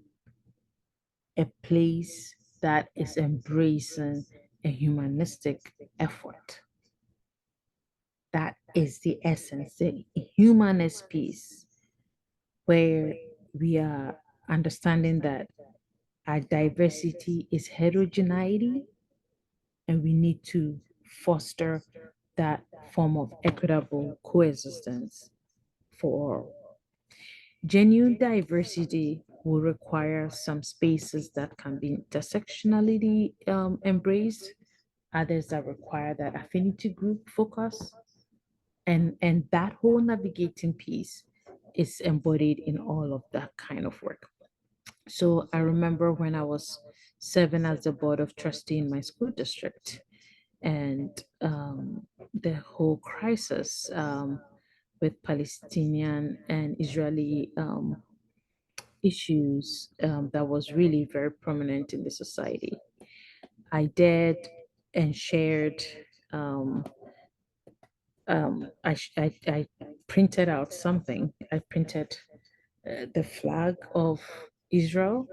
Speaker 1: a place that is embracing a humanistic effort that is the essence, the humanist piece, where we are understanding that our diversity is heterogeneity, and we need to foster that form of equitable coexistence for all. Genuine diversity will require some spaces that can be intersectionality embraced, others that require that affinity group focus, and that whole navigating piece is embodied in all of that kind of work. So I remember when I was serving as the board of trustee in my school district, and the whole crisis with Palestinian and Israeli issues that was really very prominent in the society. I did and shared. Um, I printed out something. I printed the flag of Israel.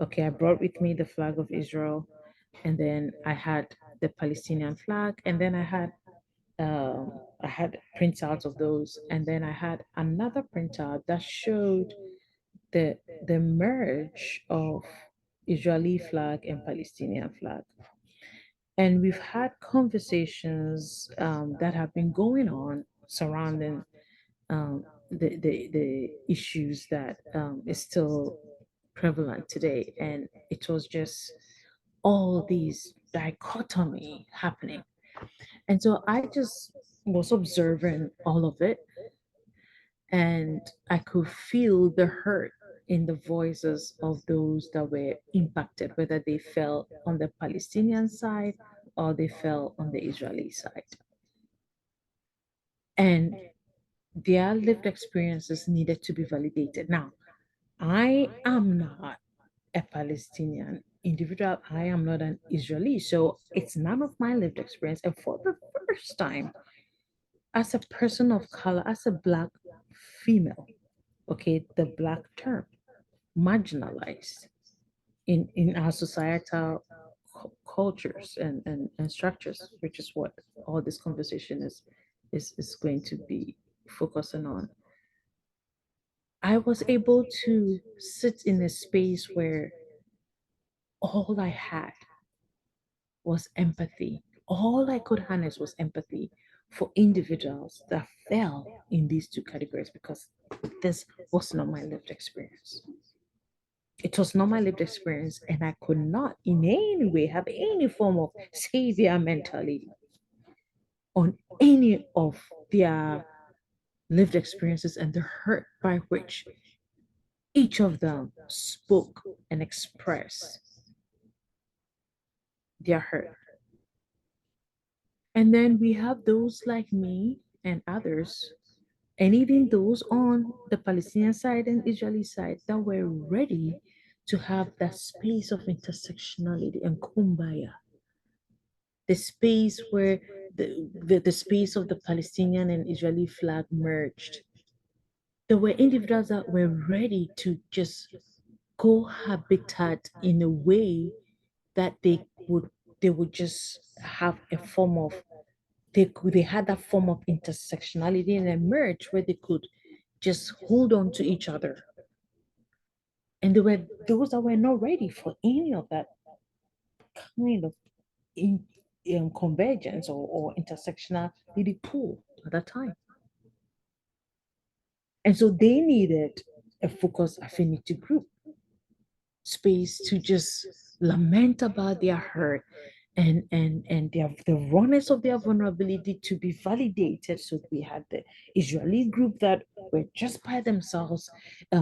Speaker 1: Okay, I brought with me the flag of Israel, and then I had the Palestinian flag, and then I had printouts of those, and then I had another printout that showed the the merge of Israeli flag and Palestinian flag. And we've had conversations that have been going on surrounding the issues that is still prevalent today. And it was just all these dichotomy happening. And so I just was observing all of it, and I could feel the hurt in the voices of those that were impacted, whether they fell on the Palestinian side or they fell on the Israeli side. And their lived experiences needed to be validated. Now, I am not a Palestinian individual, I am not an Israeli. So it's none of my lived experience. And for the first time, as a person of color, as a Black female, okay, the Black term, marginalized in our societal cultures and structures, which is what all this conversation is going to be focusing on. I was able to sit in a space where all I had was empathy. All I could harness was empathy for individuals that fell in these two categories, because this was not my lived experience. It was not my lived experience, and I could not in any way have any form of savior mentality on any of their lived experiences and the hurt by which each of them spoke and expressed their hurt. And then we have those like me and others, and even those on the Palestinian side and Israeli side, that were ready to have that space of intersectionality and kumbaya, the space where the space of the Palestinian and Israeli flag merged. There were individuals that were ready to just cohabitat in a way that they would just have a form of, they had that form of intersectionality and a merge where they could just hold on to each other. And there were those that were not ready for any of that kind of in, convergence or intersectionality pool at that time. And so they needed a focused affinity group space to just lament about their hurt and the rawness of their vulnerability to be validated. So we had the Israeli group that were just by themselves,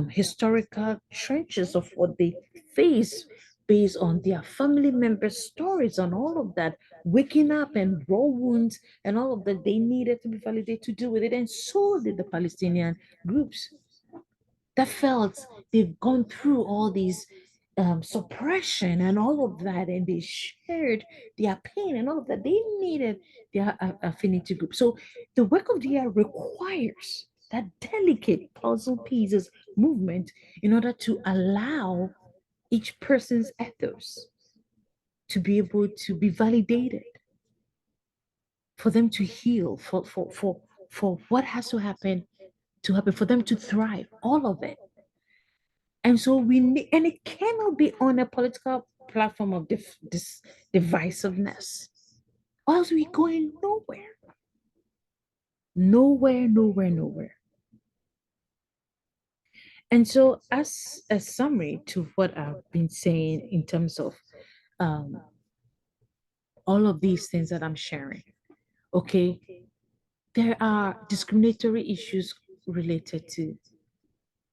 Speaker 1: historical trenches of what they face based on their family members' stories and all of that, waking up and raw wounds and all of that. They needed to be validated to deal with it, and so did the Palestinian groups that felt they've gone through all these suppression and all of that, and they shared their pain and all of that. They needed their affinity group. So the work of the year requires that delicate puzzle pieces movement in order to allow each person's ethos to be able to be validated. for them to heal, for what has to happen, for them to thrive, all of it. And so we need, and it cannot be on a political platform of divisiveness, or else we going nowhere. Nowhere, nowhere, nowhere. And so, as a summary to what I've been saying in terms of um, all of these things that I'm sharing, okay, there are discriminatory issues related to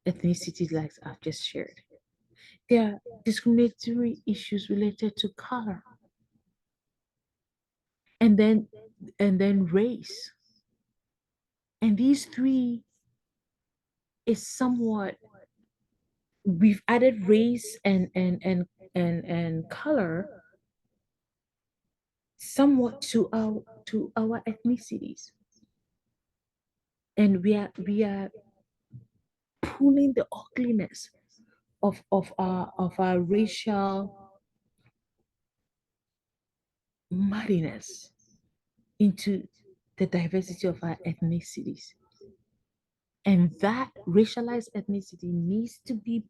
Speaker 1: ethnicity, like I've just shared. There are discriminatory issues related to color, and then race. And these three is somewhat, we've added race and color somewhat to our ethnicities, and we are pulling the ugliness of our racial muddiness into the diversity of our ethnicities, and that racialized ethnicity needs to be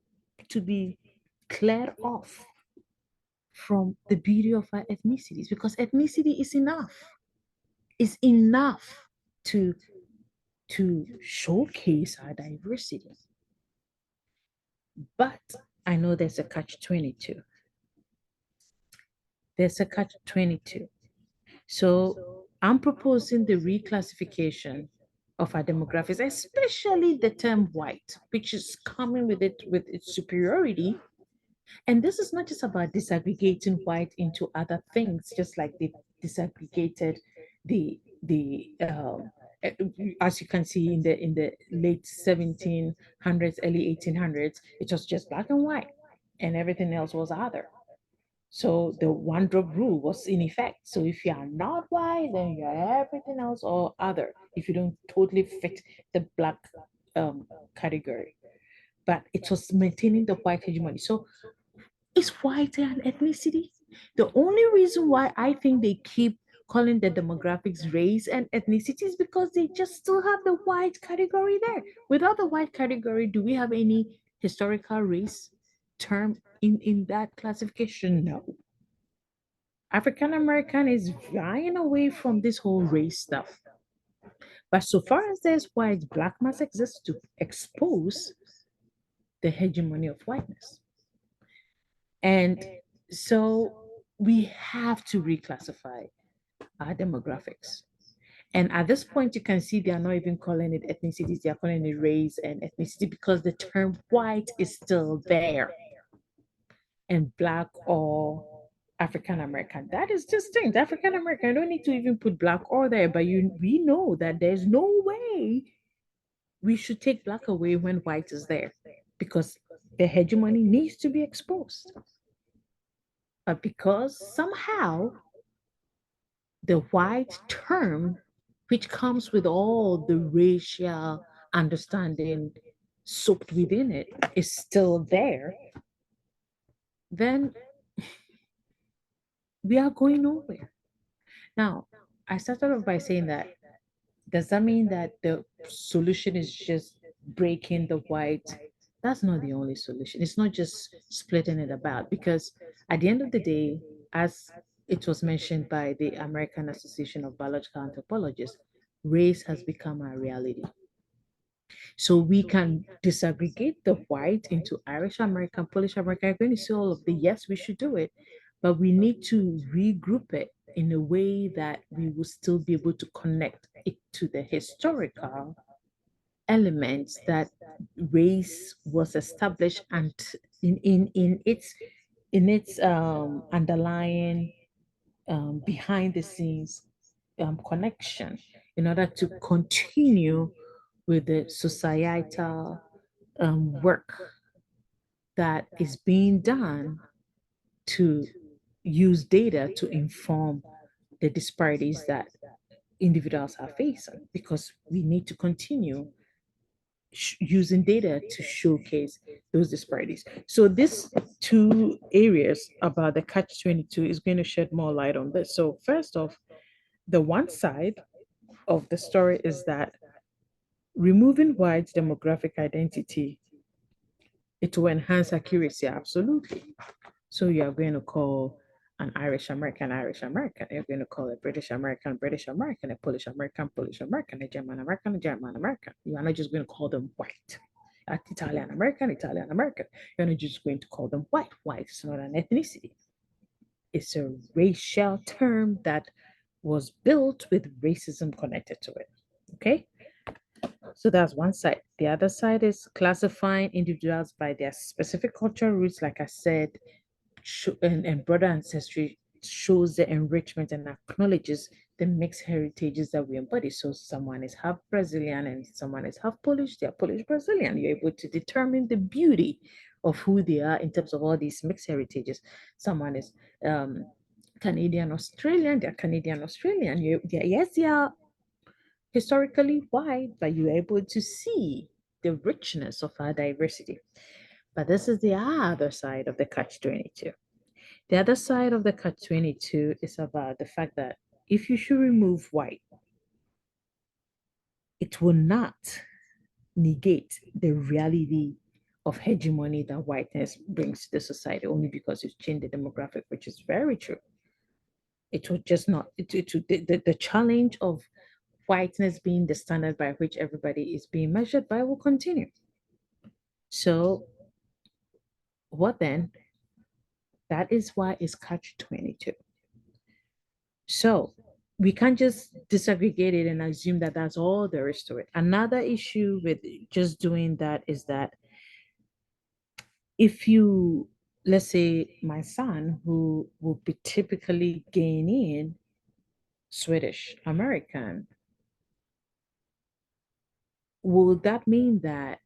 Speaker 1: cleared off from the beauty of our ethnicities, because ethnicity is enough to showcase our diversity. But I know there's a catch 22. There's a catch 22. So I'm proposing the reclassification of our demographics, especially the term white, which is coming with it with its superiority. And this is not just about disaggregating white into other things, just like they disaggregated the eh, as you can see in the late 1700s, early 1800s, it was just black and white, and everything else was other. So the one drop rule was in effect. So if you are not white, then you're everything else or other. If you don't totally fit the black um, category, but it was maintaining the white hegemony. So is white an ethnicity? The only reason why I think they keep calling the demographics race and ethnicity is because they just still have the white category there. Without the white category, do we have any historical race term in that classification? No. African American is vying away from this whole race stuff. But so far as there's white, black must exist to expose the hegemony of whiteness. And so we have to reclassify our demographics. And at this point, you can see they are not even calling it ethnicities, they are calling it race and ethnicity because the term white is still there, and black or African American. That is distinct. African American, I don't need to even put black or there, but we know that there's no way we should take black away when white is there because the hegemony needs to be exposed. But because somehow the white term, which comes with all the racial understanding soaked within it, is still there, then we are going nowhere. Now, I started off by saying that, does that mean that the solution is just breaking the white? That's not the only solution. It's not just splitting it about, because at the end of the day, as it was mentioned by the American Association of Biological Anthropologists, race has become our reality. So we can disaggregate the white into Irish American, Polish American. I'm going to see all of the, yes, we should do it, but we need to regroup it in a way that we will still be able to connect it to the historical elements that race was established, and in its underlying behind the scenes connection, in order to continue with the societal work that is being done to use data to inform the disparities that individuals are facing, because we need to continue using data to showcase those disparities. So these two areas about the catch 22 is going to shed more light on this. So first off, The one side of the story is that removing white demographic identity, it will enhance accuracy, absolutely. So you are going to call an Irish American Irish American. You're going to call a British American British American, a Polish American Polish American, a German American a German American. You are not just going to call them white. Italian American Italian American. You're not just going to call them white. White is not an ethnicity. It's a racial term that was built with racism connected to it. Okay, so that's one side. The other side is classifying individuals by their specific cultural roots, like I said, and broader ancestry shows the enrichment and acknowledges the mixed heritages that we embody. So someone is half Brazilian and someone is half Polish, they're Polish Brazilian. You're able to determine the beauty of who they are in terms of all these mixed heritages. Someone is Canadian Australian, they're Canadian Australian. Yes, they are historically white, but you're able to see the richness of our diversity. But this is the other side of the catch 22. The other side of the catch 22 is about the fact that if you should remove white, it will not negate the reality of hegemony that whiteness brings to the society only because you've changed the demographic, which is very true. It will just not, the challenge of whiteness being the standard by which everybody is being measured by will continue. So, what then? That is why it's catch 22. So we can't just disaggregate it and assume that that's all there is to it. Another issue with just doing that is that if you, let's say, my son, who will be typically Ghanaian, Swedish, American, will that mean that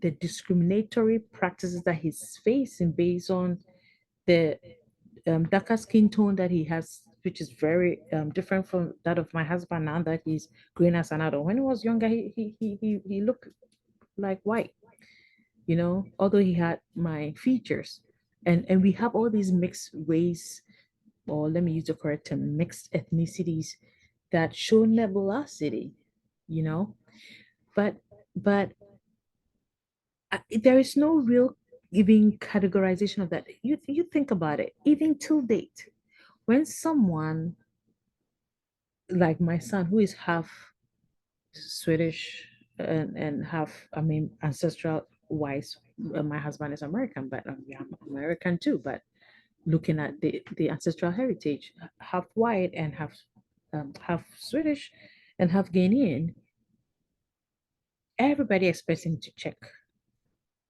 Speaker 1: the discriminatory practices that he's facing based on the darker skin tone that he has, which is very different from that of my husband now that he's growing as an adult. When he was younger, he looked like white, you know, although he had my features. And we have all these mixed race, or let me use the correct term, mixed ethnicities that show nebulosity, you know. But but there is no real even categorization of that. You think about it, even till date, when someone like my son, who is half Swedish and half, I mean, ancestral wise, my husband is American, but yeah, I'm American too. But looking at the ancestral heritage, half white and half Swedish and half Ghanaian, everybody expects him to check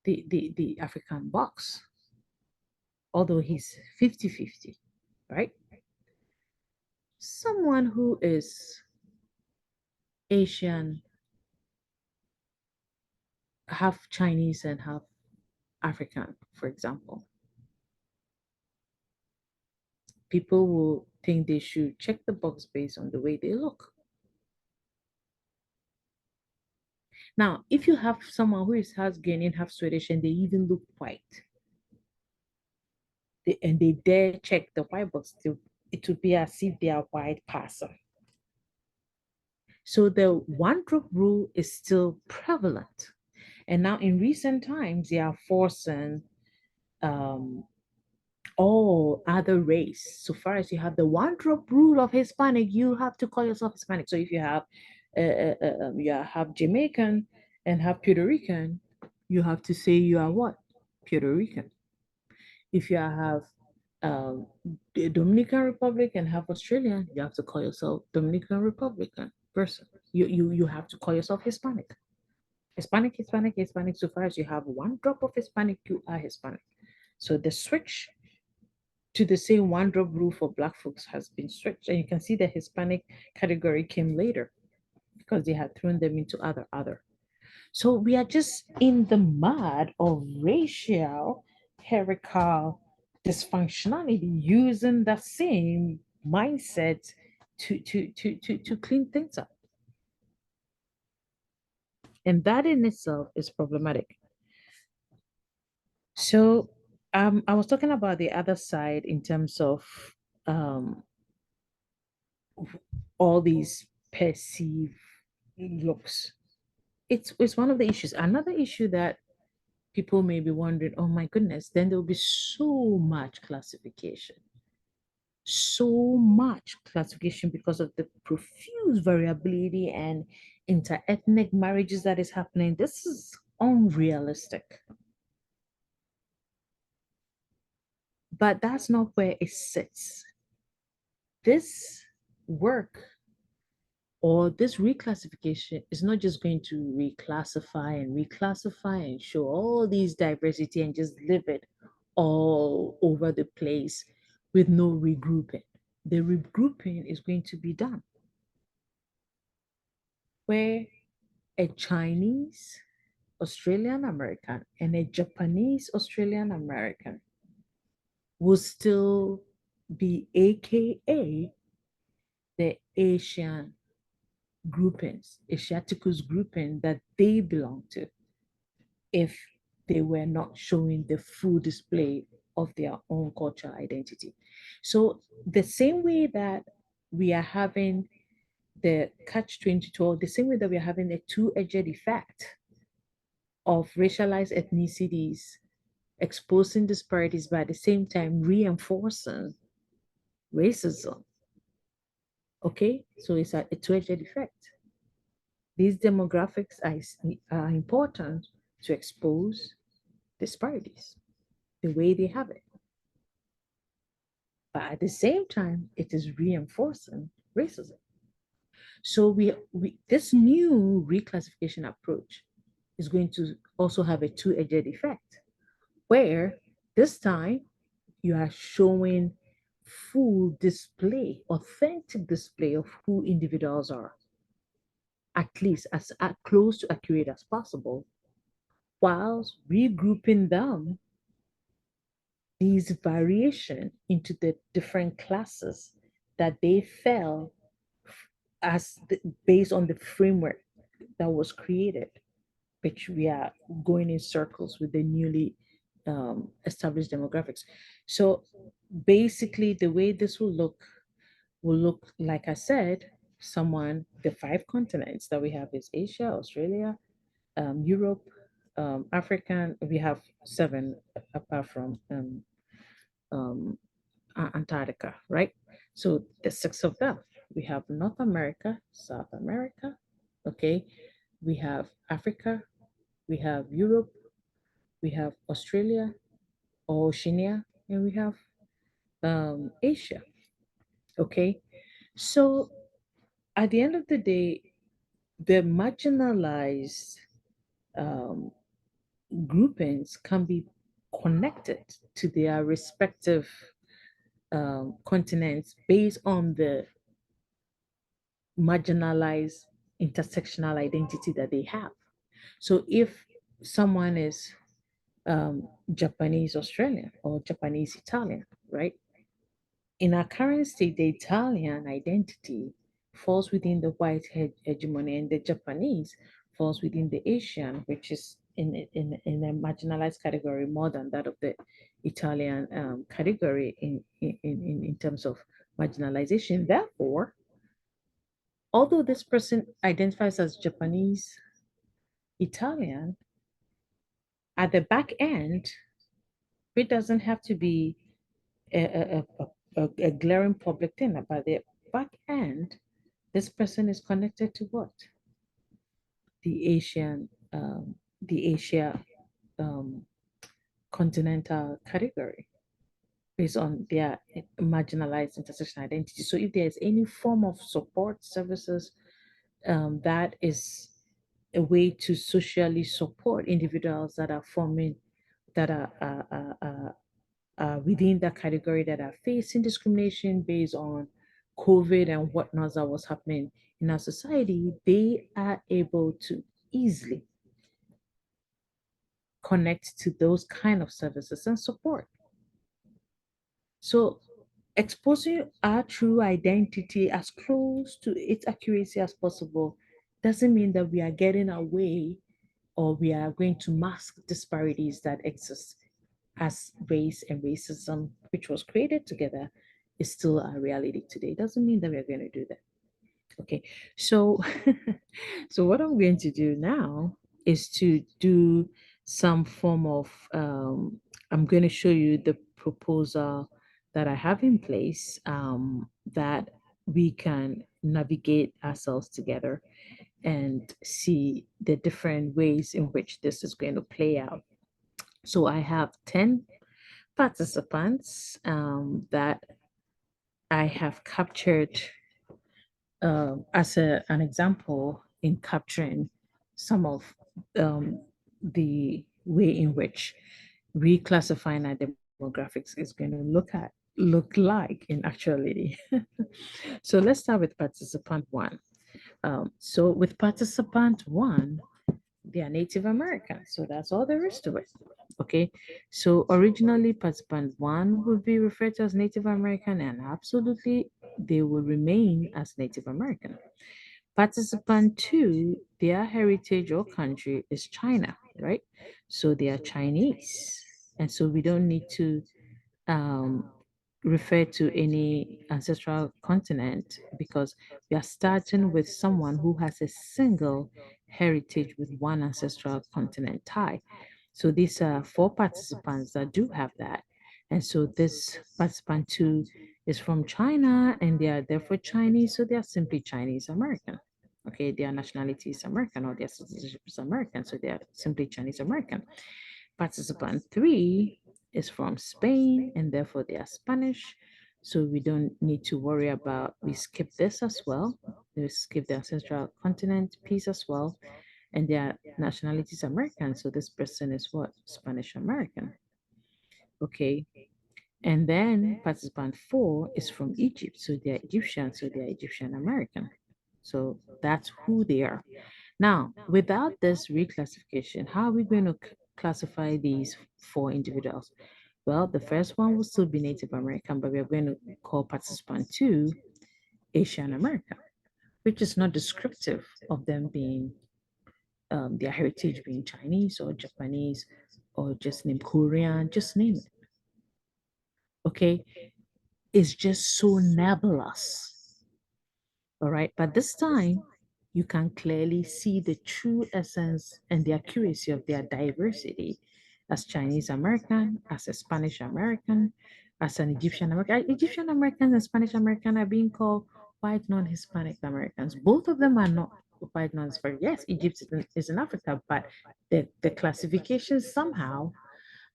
Speaker 1: the African box, although he's 50-50, right? Someone who is Asian, half Chinese and half African, for example, people will think they should check the box based on the way they look. Now, if you have someone who is half Ghanaian, half Swedish, and they even look white, and they dare check the white box, it would be as if they are white person. So the one drop rule is still prevalent. And now in recent times, they are forcing um, all other race. So far as you have the one drop rule of Hispanic, you have to call yourself Hispanic. So if you have Jamaican and have Puerto Rican, you have to say you are what? Puerto Rican. If you have the Dominican Republic and have Australian, you have to call yourself Dominican Republican person. You have to call yourself Hispanic. Hispanic, Hispanic, Hispanic. So far as you have one drop of Hispanic, you are Hispanic. So the switch to the same one drop rule for Black folks has been switched. And you can see the Hispanic category came later because they had thrown them into other. So we are just in the mud of racial, hierarchical dysfunctionality using the same mindset to clean things up. And that in itself is problematic. So I was talking about the other side in terms of um, all these perceived looks. It's one of the issues. Another issue that people may be wondering, oh my goodness, then there will be so much classification. So much classification because of the profuse variability and inter-ethnic marriages that is happening. This is unrealistic. But that's not where it sits. This work or this reclassification is not just going to reclassify and show all these diversity and just leave it all over the place with no regrouping. The regrouping is going to be done where a Chinese Australian American and a Japanese Australian American will still be AKA the Asian groupings, Asiaticus grouping that they belong to, if they were not showing the full display of their own cultural identity. So, the same way that we are having the catch 22, the same way that we are having a two-edged effect of racialized ethnicities exposing disparities, but at the same time reinforcing racism. Okay, so it's a two-edged effect. These demographics are important to expose disparities the way they have it. But at the same time, it is reinforcing racism. So we this new reclassification approach is going to also have a two-edged effect, where this time you are showing full display, authentic display of who individuals are, at least as close to accurate as possible, whilst regrouping them these variation into the different classes that they fell based on the framework that was created, which we are going in circles with the newly established demographics. So basically, the way this will look like I said, someone the five continents that we have is Asia, Australia, Europe, African. We have seven apart from Antarctica, right? So the six of them. We have North America, South America, okay? We have Africa, we have Europe, we have Australia, Oceania, and we have Asia, okay? So at the end of the day, the marginalized um, groupings can be connected to their respective continents based on the marginalized intersectional identity that they have. So if someone is Japanese Australian or Japanese Italian, right? In our current state, the Italian identity falls within the white hegemony, and the Japanese falls within the Asian, which is in a marginalized category more than that of the Italian category in terms of marginalization. Therefore, although this person identifies as Japanese Italian, at the back end, it doesn't have to be a glaring public thing. But the back end, this person is connected to what? The the Asia um, continental category based on their marginalized intersection identity. So if there's any form of support services that is a way to socially support individuals that are forming that are within that category that are facing discrimination based on COVID and whatnot that was happening in our society, they are able to easily connect to those kind of services and support. So exposing our true identity as close to its accuracy as possible doesn't mean that we are getting away or we are going to mask disparities that exist, as race and racism, which was created together, is still a reality today. It doesn't mean that we're going to do that. Okay, so so what I'm going to do now is to do some form of I'm going to show you the proposal that I have in place, that we can navigate ourselves together and see the different ways in which this is going to play out. So I have 10 participants that I have captured as an example in capturing some of the way in which reclassifying our demographics is going to look like in actuality. So let's start with participant one. So with participant one, they are Native American. So that's all there is to it. Okay. So originally, participant one would be referred to as Native American, and absolutely they will remain as Native American. Participant two, their heritage or country is China, right? So they are Chinese. And so we don't need to um, refer to any ancestral continent because we are starting with someone who has a single heritage with one ancestral continent tie. So these are four participants that do have that. And so this participant two is from China and they are therefore Chinese, so they are simply Chinese American. Okay, their nationality is American or their citizenship is American, so they are simply Chinese American. Participant three is from Spain and therefore they are Spanish. So we don't need to worry about, we skip this as well. We skip the ancestral continent piece as well. And their nationality is American. So this person is what? Spanish American. Okay. And then participant four is from Egypt. So they're Egyptian. So they're Egyptian American. So that's who they are. Now, without this reclassification, how are we going to classify these four individuals? Well, the first one will still be Native American, but we are going to call participant two Asian American, which is not descriptive of them being their heritage being Chinese or Japanese or just name Korean, just name it. Okay, it's just so nebulous. All right. But this time, you can clearly see the true essence and the accuracy of their diversity as Chinese American, as a Spanish American, as an Egyptian American. Egyptian Americans and Spanish American are being called white non Hispanic Americans. Both of them are not white non Hispanic. Yes, Egypt is in Africa, but the classification somehow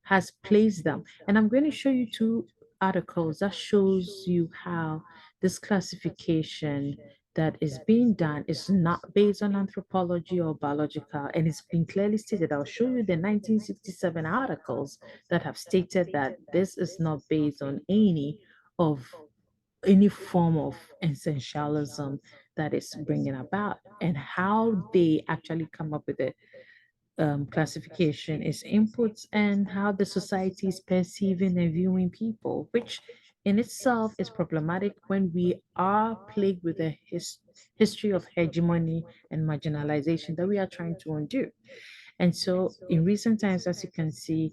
Speaker 1: has placed them. And I'm going to show you two articles that shows you how this classification that is being done is not based on anthropology or biological, and it's been clearly stated. I'll show you the 1967 articles that have stated that this is not based on of any form of essentialism that is bringing about, and how they actually come up with it classification is inputs and how the society is perceiving and viewing people, which in itself is problematic when we are plagued with a history of hegemony and marginalization that we are trying to undo. And so, in recent times, as you can see,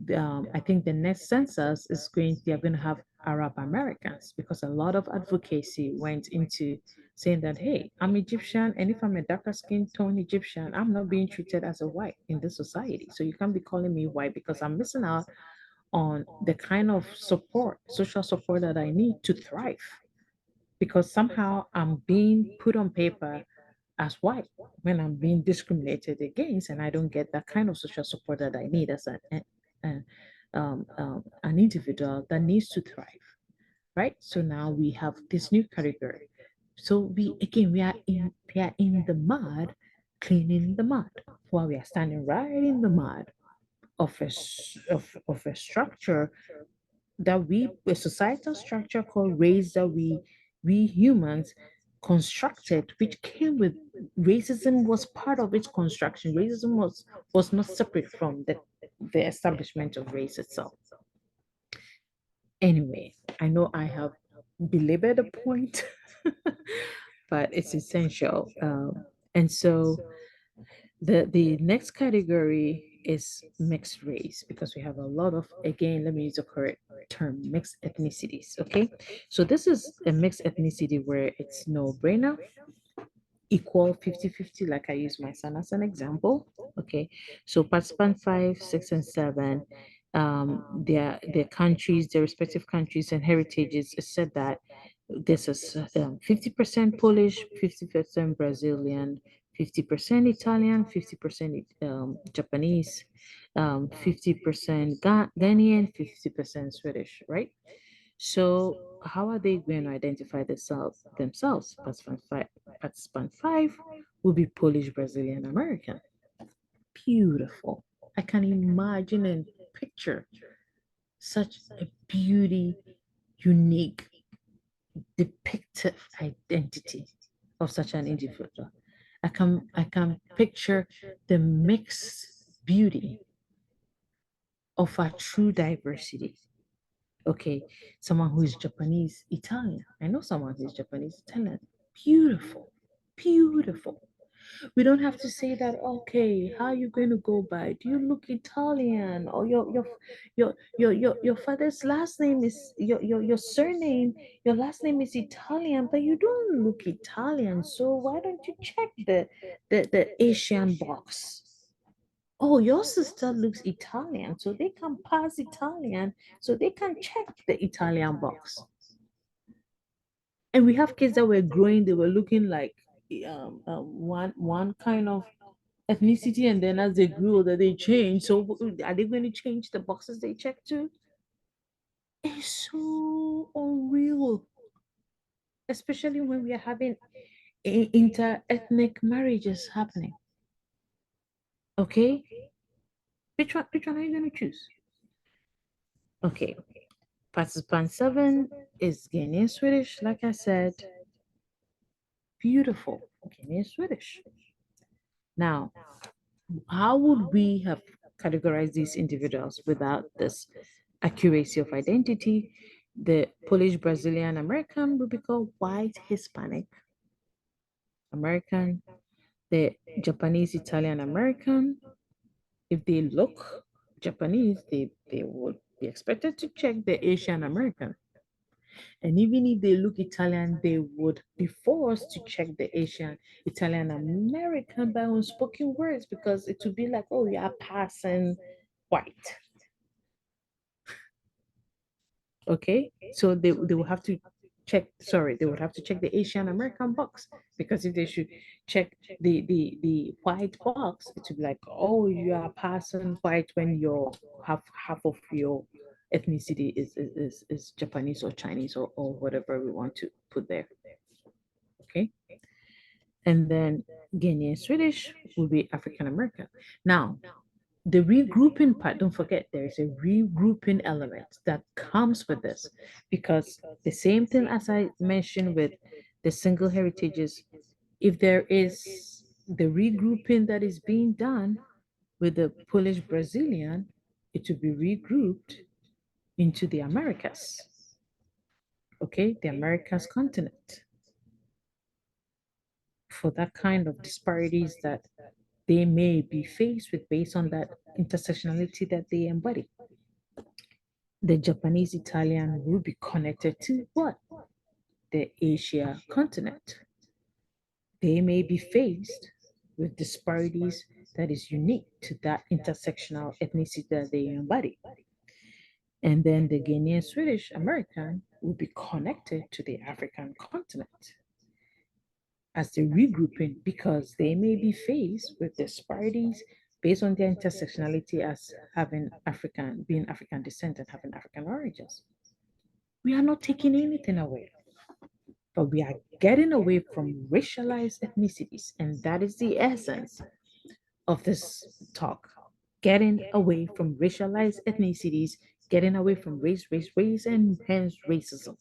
Speaker 1: I think the next census is they are going to have Arab Americans because a lot of advocacy went into saying that, hey, I'm Egyptian, and if I'm a darker skin tone Egyptian, I'm not being treated as a white in this society. So you can't be calling me white because I'm missing out on the kind of support, social support that I need to thrive because somehow I'm being put on paper as white when I'm being discriminated against, and I don't get that kind of social support that I need as an individual that needs to thrive, right? So now we have this new category. So we are in the mud, cleaning the mud, while we are standing right in the mud of a structure that a societal structure called race that we humans constructed, which came with racism was part of its construction. Racism was not separate from the establishment of race itself. Anyway, I know I have belabored the point, but it's essential. And so the next category is mixed race because we have a lot of, again, let me use the correct term, mixed ethnicities. Okay. So this is a mixed ethnicity where it's no brainer, equal 50-50, like I use my son as an example. Okay. So participant five, six, and seven, their countries, their respective countries and heritages, it said that this is 50% Polish, 50% Brazilian, 50% Italian, 50% Japanese, 50% Ghanaian, 50% Swedish, right? So how are they going to identify themselves? Participant five will be Polish, Brazilian, American. Beautiful. I can imagine and picture such a beauty, unique, depictive identity of such an individual. I can picture the mixed beauty of a true diversity. Okay, someone who is Japanese Italian. I know someone who is Japanese Italian. Beautiful, beautiful. We don't have to say that. Okay, how are you going to go by? Do you look Italian, or your father's last name is your surname? Your last name is Italian, but you don't look Italian. So why don't you check the Asian box? Oh, your sister looks Italian, so they can pass Italian, so they can check the Italian box. And we have kids that were growing, they were looking like one kind of ethnicity, and then as they grew older, they changed. So are they going to change the boxes they check to? It's so unreal, especially when we are having inter-ethnic marriages happening. Okay, which one are you going to choose? Okay, participant seven is Ghanaian Swedish, like I said. Beautiful. Ghanaian Swedish. Now, how would we have categorized these individuals without this accuracy of identity? The Polish Brazilian American would be called white Hispanic American. The Japanese Italian American, if they look Japanese, they would be expected to check the Asian American. And even if they look Italian, they would be forced to check the Asian, Italian American by unspoken words because it would be like, oh, you are passing white. Okay. So they will have to check, sorry, they would have to check the Asian American box because if they should check the white box, it would be like, oh, you are passing white when your half of your ethnicity is Japanese or Chinese or whatever we want to put there. Okay. And then Guinean Swedish will be African American. Now, the regrouping part, don't forget there is a regrouping element that comes with this because the same thing as I mentioned with the single heritages, if there is the regrouping that is being done with the Polish Brazilian, it will be regrouped into the Americas, okay, the Americas continent for that kind of disparities that they may be faced with based on that intersectionality that they embody. The Japanese Italian will be connected to what? The Asia continent. They may be faced with disparities that is unique to that intersectional ethnicity that they embody. And then the Ghanaian Swedish American will be connected to the African continent as the regrouping because they may be faced with disparities based on their intersectionality as having African, being African descent and having African origins. We are not taking anything away, but we are getting away from racialized ethnicities. And that is the essence of this talk. Getting away from racialized ethnicities, getting away from race, and hence racism.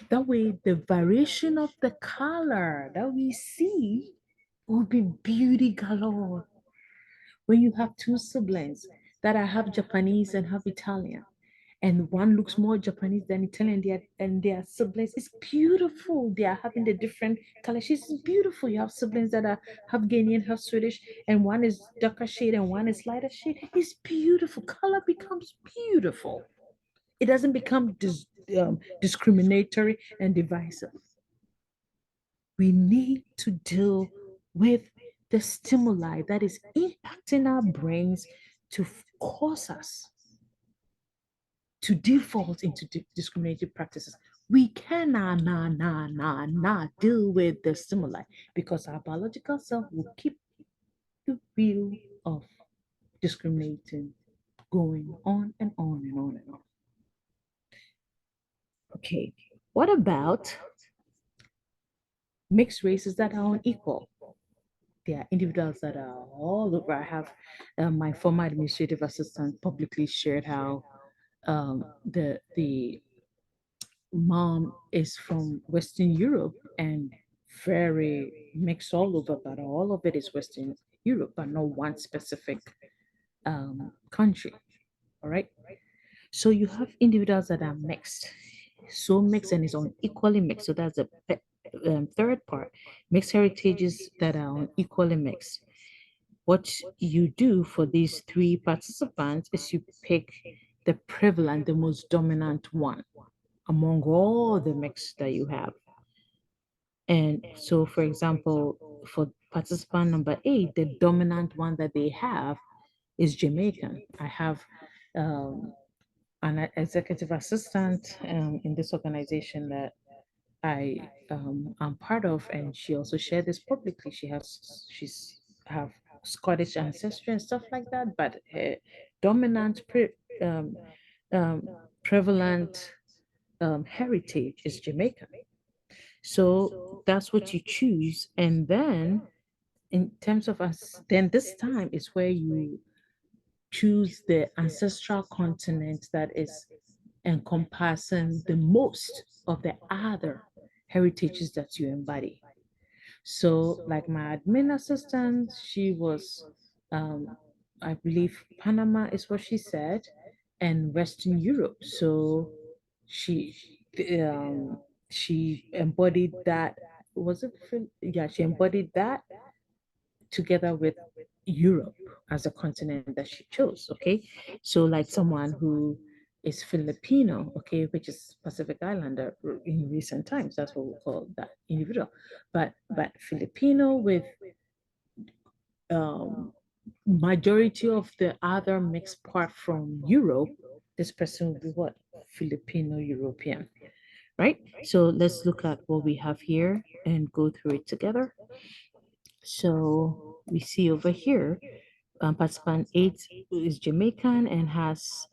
Speaker 1: That way, the variation of the color that we see will be beauty galore. When you have two siblings that are half Japanese and half Italian, and one looks more Japanese than Italian. And their siblings. It's beautiful. They are having the different colors. She's beautiful. You have siblings that are half Ghanaian, half Swedish, and one is darker shade and one is lighter shade. It's beautiful. Color becomes beautiful. It doesn't become discriminatory and divisive. We need to deal with the stimuli that is impacting our brains to cause us to default into discriminatory practices. We cannot not deal with the stimuli because our biological self will keep the wheel of discriminating going on and on and on and on. Okay, what about mixed races that are unequal? There are individuals that are all over. I have my former administrative assistant publicly shared how the mom is from Western Europe and very mixed all over, but all of it is Western Europe, but no one specific country. All right. So you have individuals that are mixed, so mixed and is unequally mixed. So that's the third part. Mixed heritages that are unequally mixed. What you do for these three participants is you pick the prevalent, the most dominant one among all the mix that you have. And so, for example, for participant number 8, the dominant one that they have is Jamaican. I have an executive assistant in this organization that I am part of, and she also shared this publicly. She's have Scottish ancestry and stuff like that, but her dominant um, um, prevalent heritage is Jamaican. So that's what you choose. And then in terms of us, then this time is where you choose the ancestral continent that is encompassing the most of the other heritages that you embody. So, like my admin assistant, she was, um, I believe, Panama is what she said, and Western Europe. So she, she embodied that. Was it? Yeah, she embodied that together with Europe as a continent that she chose. Okay, so like someone who is Filipino, okay, which is Pacific Islander in recent times, that's what we call that individual. But Filipino with um, majority of the other mixed part from Europe, this person will be what? Filipino European, right? So let's look at what we have here and go through it together. So we see over here, participant 8 is Jamaican and has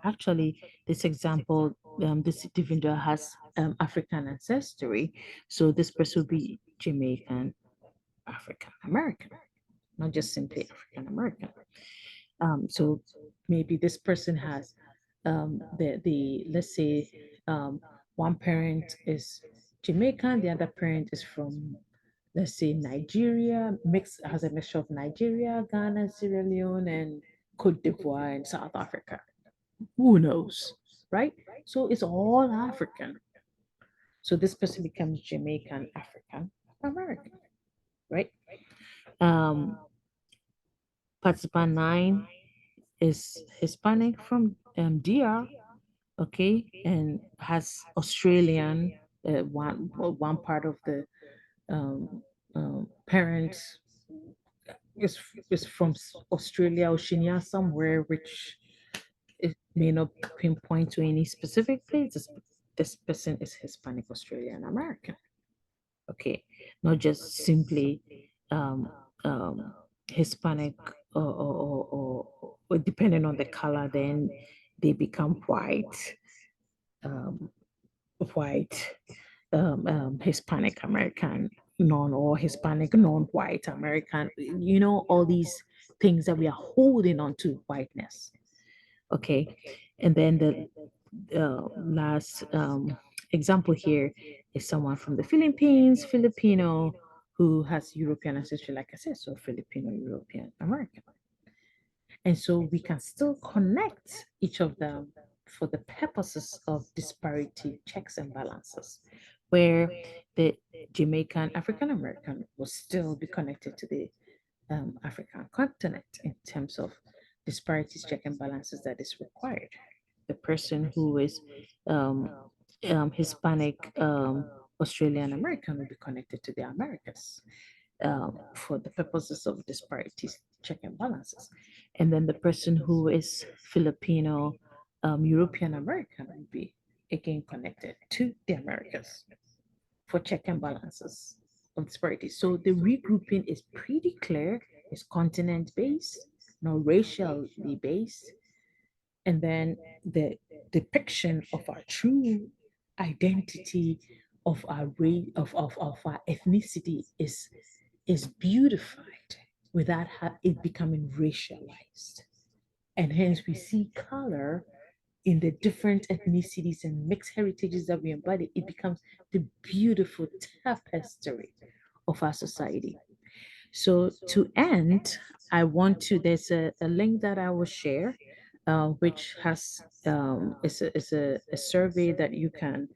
Speaker 1: actually this example, this individual has African ancestry. So this person will be Jamaican African American, not just simply African American. So maybe this person has the let's say one parent is Jamaican, the other parent is from let's say Nigeria, mix has a mixture of Nigeria, Ghana, Sierra Leone, and Cote d'Ivoire and South Africa. Who knows, right? So it's all African. So this person becomes Jamaican African American, right? Um, Participant 9 is Hispanic from DR, okay, and has Australian one part of the um, parents is from Australia, Oceania, somewhere, which it may not pinpoint to any specific place. This person is Hispanic, Australian, American. Okay, not just simply um, um, Hispanic or depending on the color, then they become white, um, white, Hispanic American, non or Hispanic non-white American. You know all these things that we are holding on to whiteness. Okay, and then the last example here is someone from the Philippines, Filipino, who has European ancestry, like I said, so Filipino, European, American. And so we can still connect each of them for the purposes of disparity checks and balances, where the Jamaican African American will still be connected to the African continent in terms of disparities check and balances that is required. The person who is um, Hispanic Australian American will be connected to the Americas for the purposes of disparities check and balances. And then the person who is Filipino European American will be again connected to the Americas for check and balances of disparities. So the regrouping is pretty clear. It's continent based, not racially based. And then the depiction of our true identity of our race of our ethnicity is beautified without it becoming racialized. And hence we see color in the different ethnicities and mixed heritages that we embody. It becomes the beautiful tapestry of our society. So to end, I want to, there's a link that I will share, which has, a survey that you can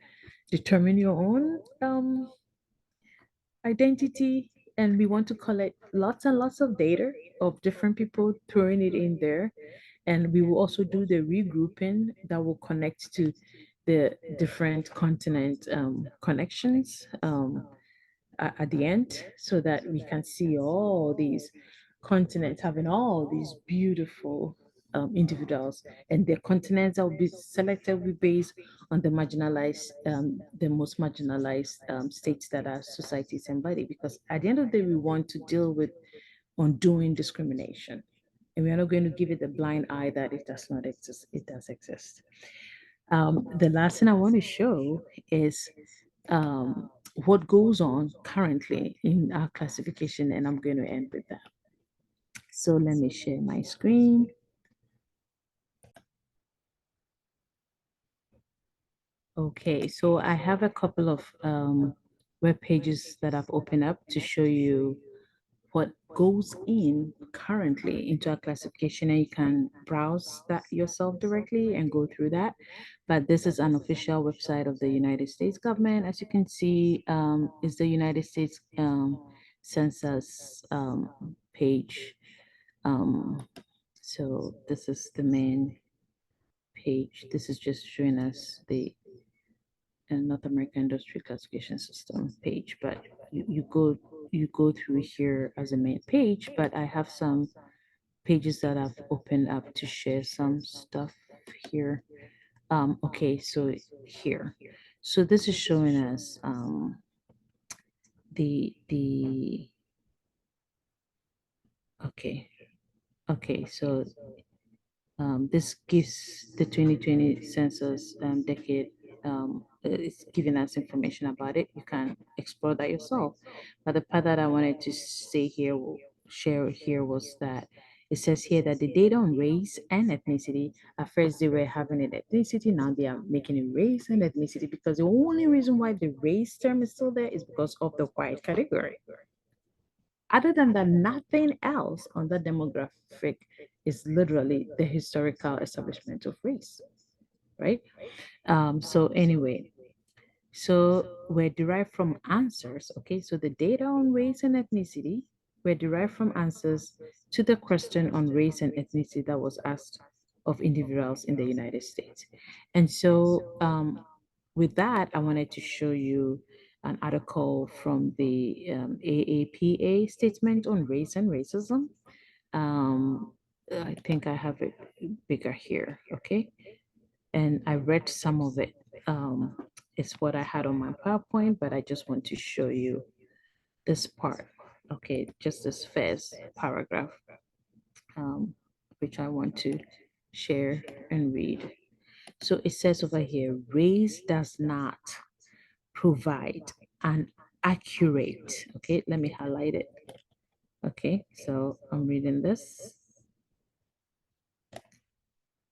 Speaker 1: determine your own identity, and we want to collect lots and lots of data of different people throwing it in there, and we will also do the regrouping that will connect to the different continent connections at the end, so that we can see all these continents having all these beautiful individuals, and their continents that will be selected will be based on the most marginalized states that our societies embody. Because at the end of the day, we want to deal with undoing discrimination, and we are not going to give it the blind eye that it does not exist. It does exist. The last thing I want to show is what goes on currently in our classification, and I'm going to end with that. So let me share my screen. Okay, so I have a couple of web pages that I've opened up to show you what goes in currently into our classification, and you can browse that yourself directly and go through that. But this is an official website of the United States government. As you can see, is the United States Census page. Um, so this is the main page. This is just showing us the North American Industry Classification System page, but you go through here as a main page. But I have some pages that I've opened up to share some stuff here. Okay, so here, so this is showing us the okay, okay, so this gives the 2020 census decade. It's giving us information about it. You can explore that yourself. But the part that I wanted to say here, share here, was that it says here that the data on race and ethnicity, at first they were having it ethnicity, now they are making it race and ethnicity, because the only reason why the race term is still there is because of the white category. Other than that, nothing else on the demographic is literally the historical establishment of race, right? So anyway, so we're derived from answers. Okay, so the data on race and ethnicity were derived from answers to the question on race and ethnicity that was asked of individuals in the United States. And so with that, I wanted to show you an article from the AAPA statement on race and racism. Um, I think I have it bigger here. Okay, and I read some of it. It's what I had on my PowerPoint, but I just want to show you this part. Okay, just this first paragraph, um, which I want to share and read. So it says over here, race does not provide an accurate, okay, let me highlight it. Okay, so I'm reading this.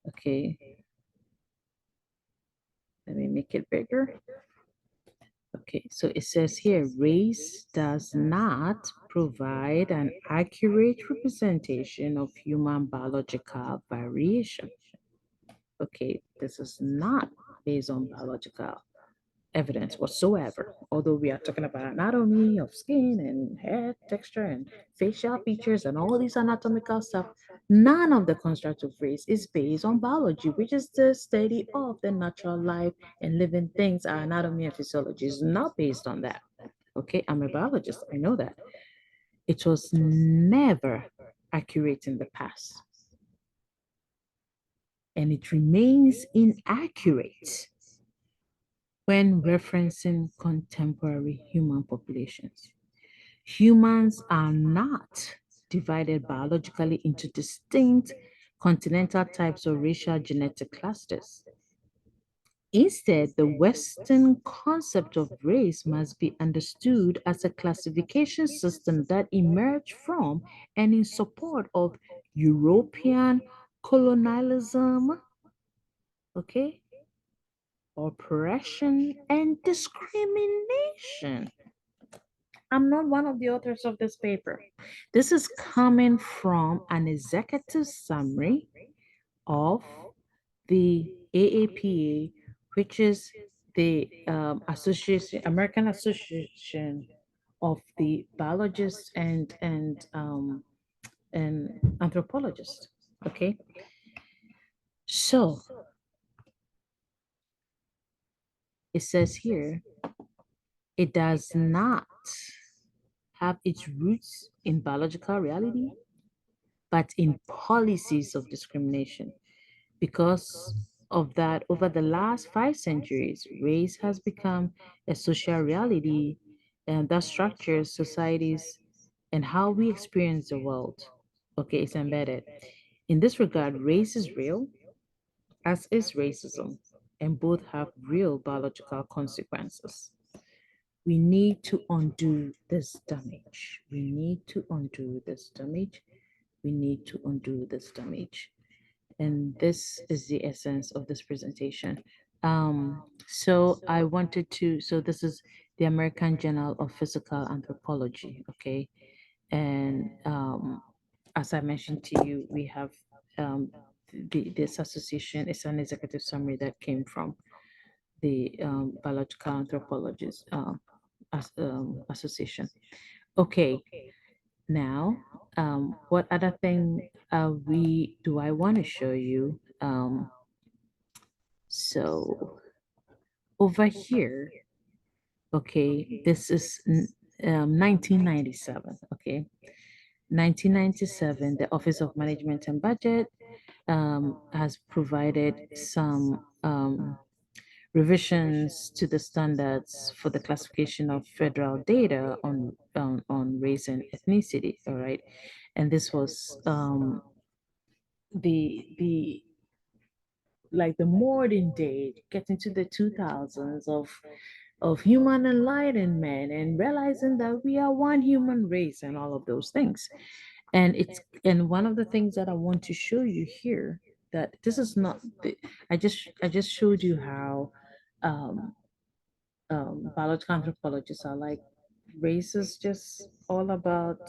Speaker 1: Okay, let me make it bigger. Okay, so it says here, race does not provide an accurate representation of human biological variation. Okay, this is not based on biological evidence whatsoever. Although we are talking about anatomy of skin and hair texture and facial features and all these anatomical stuff, none of the construct of race is based on biology, which is the study of the natural life and living things. Our anatomy and physiology is not based on that. Okay, I'm a biologist, I know that. It was never accurate in the past, and it remains inaccurate when referencing contemporary human populations. Humans are not divided biologically into distinct continental types or racial genetic clusters. Instead, the Western concept of race must be understood as a classification system that emerged from and in support of European colonialism, okay, oppression, and discrimination. I'm not one of the authors of this paper. This is coming from an executive summary of the AAPA, which is the Association, American Association of the Biologists and Anthropologists. Okay, so it says here it does not have its roots in biological reality, but in policies of discrimination. Because of that, over the last 5 centuries, race has become a social reality and that structures societies and how we experience the world. Okay, it's embedded. In this regard, race is real, as is racism, and both have real biological consequences. We need to undo this damage. We need to undo this damage. We need to undo this damage. And this is the essence of this presentation. So I wanted to, so this is the American Journal of Physical Anthropology, okay? And as I mentioned to you, we have this association is an executive summary that came from the Biological Anthropologists Association. Okay, now, what other thing we do I want to show you? So over here, okay, this is 1997. Okay, 1997, the Office of Management and Budget has provided some revisions to the standards for the classification of federal data on race and ethnicity. All right, and this was the like the modern day, getting to the 2000s of human enlightenment and realizing that we are one human race and all of those things. And one of the things that I want to show you here, that this is not the, I just showed you how um, biological anthropologists are like, race is just all about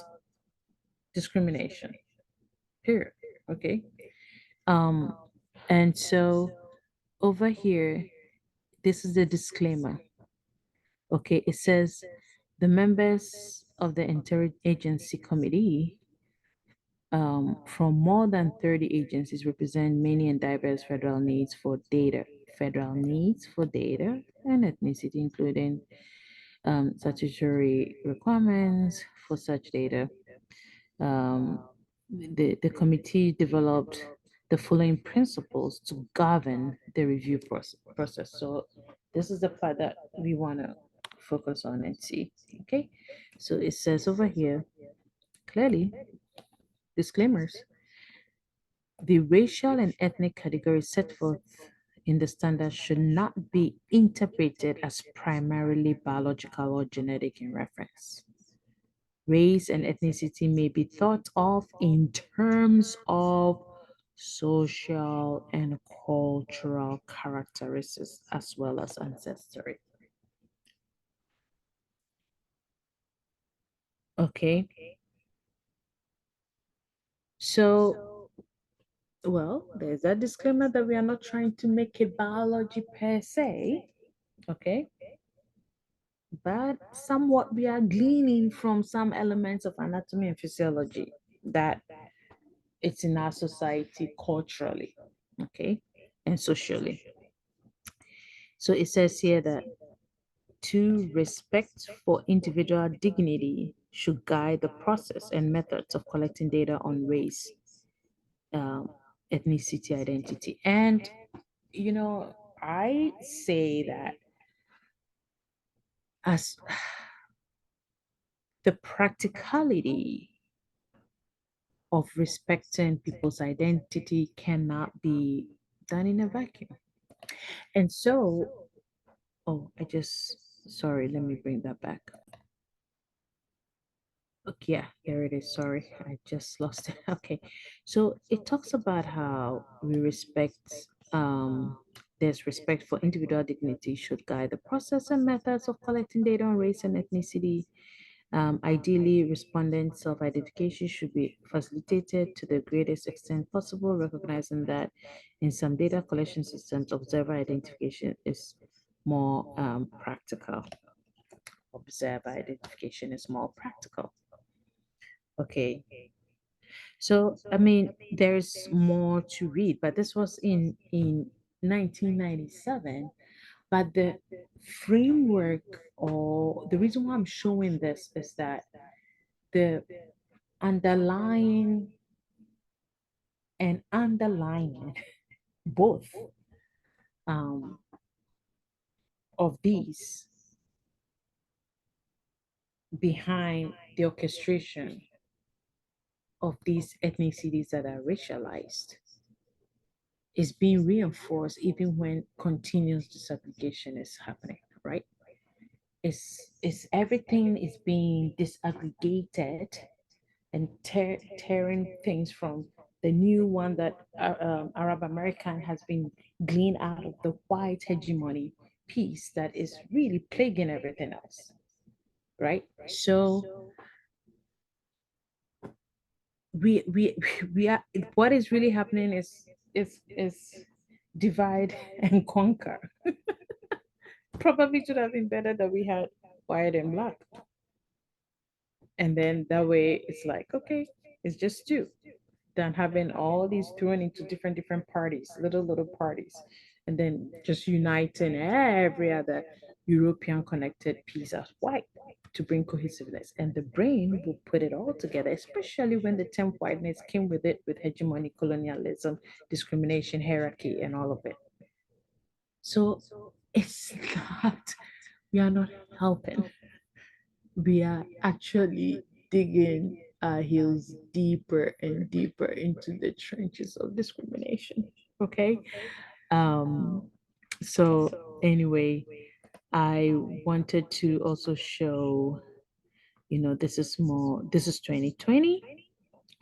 Speaker 1: discrimination, period. Okay. um and so over here, this is the disclaimer. Okay, it says the members of the interagency committee from more than 30 agencies represent many and diverse federal needs for data, and ethnicity, including statutory requirements for such data. The committee developed the following principles to govern the review process. So this is the part that we want to focus on and see. Okay, so it says over here clearly, disclaimers: the racial and ethnic categories set forth in the standard should not be interpreted as primarily biological or genetic in reference. Race and ethnicity may be thought of in terms of social and cultural characteristics as well as ancestry. Okay, so Well, there's a disclaimer that we are not trying to make it biology per se, okay? But somewhat we are gleaning from some elements of anatomy and physiology that it's in our society culturally, okay, and socially. So it says here that two, respect for individual dignity should guide the process and methods of collecting data on race, um, ethnicity, identity. And, you know, I say that as the practicality of respecting people's identity cannot be done in a vacuum. And so, oh, sorry, let me bring that back. Okay, yeah, there it is. Sorry, I just lost it. Okay. So it talks about how we respect, um, there's respect for individual dignity should guide the process and methods of collecting data on race and ethnicity. Ideally, respondent self identification should be facilitated to the greatest extent possible, recognizing that in some data collection systems, observer identification is more practical. Observer identification is more practical. Okay. So, I mean, there's more to read, but this was in 1997. But the framework, or the reason why I'm showing this, is that the underlying and underlining both um, of these behind the orchestration of these ethnicities that are racialized is being reinforced even when continuous disaggregation is happening, right? It's everything is being disaggregated and tearing things from the new one that Arab American has been gleaned out of the white hegemony piece that is really plaguing everything else, right? So we we are, what is really happening is divide and conquer. Probably should have been better that we had white and black, and then that way it's like, okay, it's just two, than having all these thrown into different parties, little parties, and then just uniting every other European connected piece as white to bring cohesiveness. And the brain will put it all together, especially when the term whiteness came with it, with hegemony, colonialism, discrimination, hierarchy, and all of it. So it's not, we are not helping. We are actually digging our heels deeper and deeper into the trenches of discrimination. Okay. Um, so anyway, I wanted to also show, this is 2020.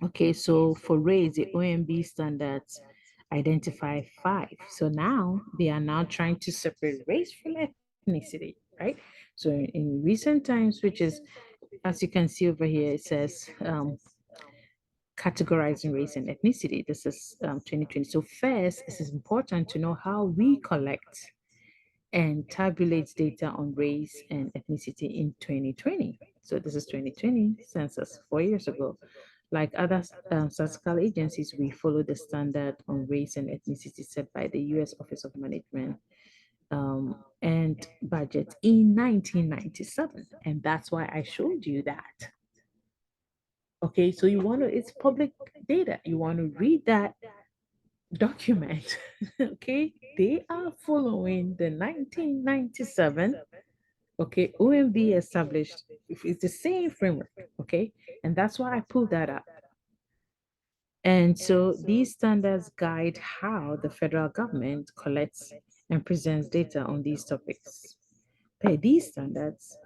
Speaker 1: Okay, so for race, the OMB standards identify five. So now they are now trying to separate race from ethnicity, right? So in recent times, which is, as you can see over here, it says categorizing race and ethnicity. This is 2020. So first, it is important to know how we collect and tabulate data on race and ethnicity in 2020. So this is 2020 census 4 years ago. Like other statistical agencies, we follow the standard on race and ethnicity set by the U.S. Office of Management and Budget in 1997, and that's why I showed you that. Okay, so it's public data. You want to read that document. Okay, they are following the 1997. Okay, OMB established, it's the same framework. Okay, and that's why I pulled that up. And so these standards guide how the federal government collects and presents data on these topics. Per these standards,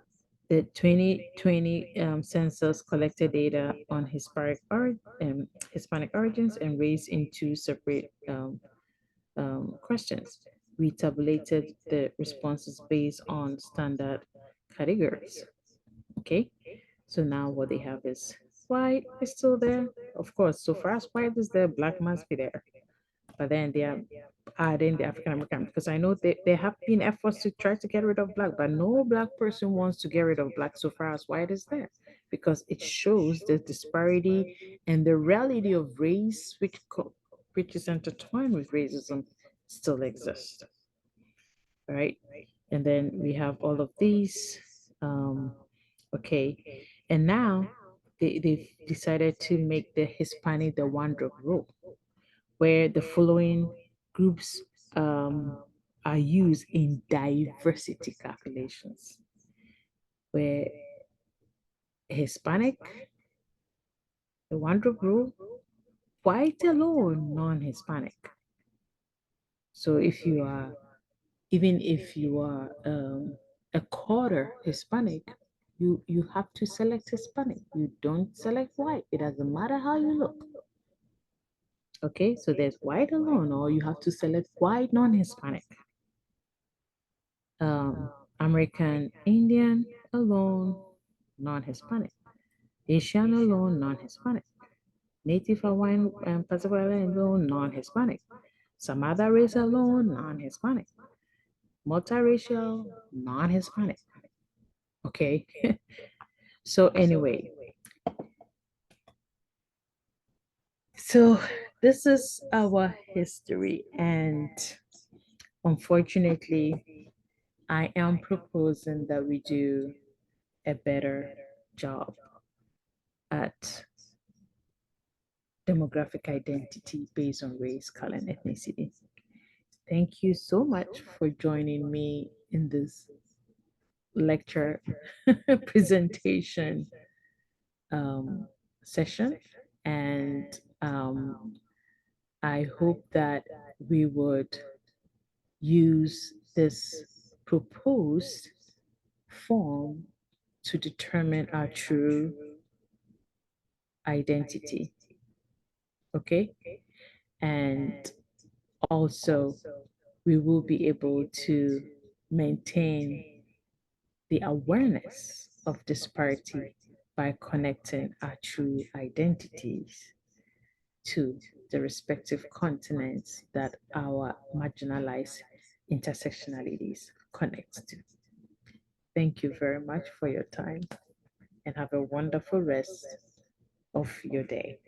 Speaker 1: the 2020 census collected data on Hispanic origins and race in two separate questions. We tabulated the responses based on standard categories. Okay, so now what they have is white is still there. Of course, so far as white is there, black must be there. but then they are adding the African American because I know there have been efforts to try to get rid of black, but no black person wants to get rid of black so far as white is there because it shows the disparity and the reality of race, which is intertwined with racism, still exists, right? And then we have all of these. Um, okay, and now they've decided to make the Hispanic the one drop rule where the following groups are used in diversity calculations, where Hispanic, the one group rule, white alone, non-Hispanic. So if you are, even if you are a quarter Hispanic, you have to select Hispanic. You don't select white. It doesn't matter how you look. Okay, so there's white alone, or you have to select white non-Hispanic. um, American Indian alone, non-Hispanic. Asian alone, non-Hispanic. Native Hawaiian and Pacific Island alone, non-Hispanic. Some other race alone, non-Hispanic. Multiracial, non-Hispanic. Okay. So anyway, so this is our history, and unfortunately, I am proposing that we do a better job at demographic identity based on race, color, and ethnicity. Thank you so much for joining me in this lecture presentation um, session. And I hope that we would use this proposed form to determine our true identity. Okay. And also, we will be able to maintain the awareness of disparity by connecting our true identities to the respective continents that our marginalized intersectionalities connect to. Thank you very much for your time and have a wonderful rest of your day.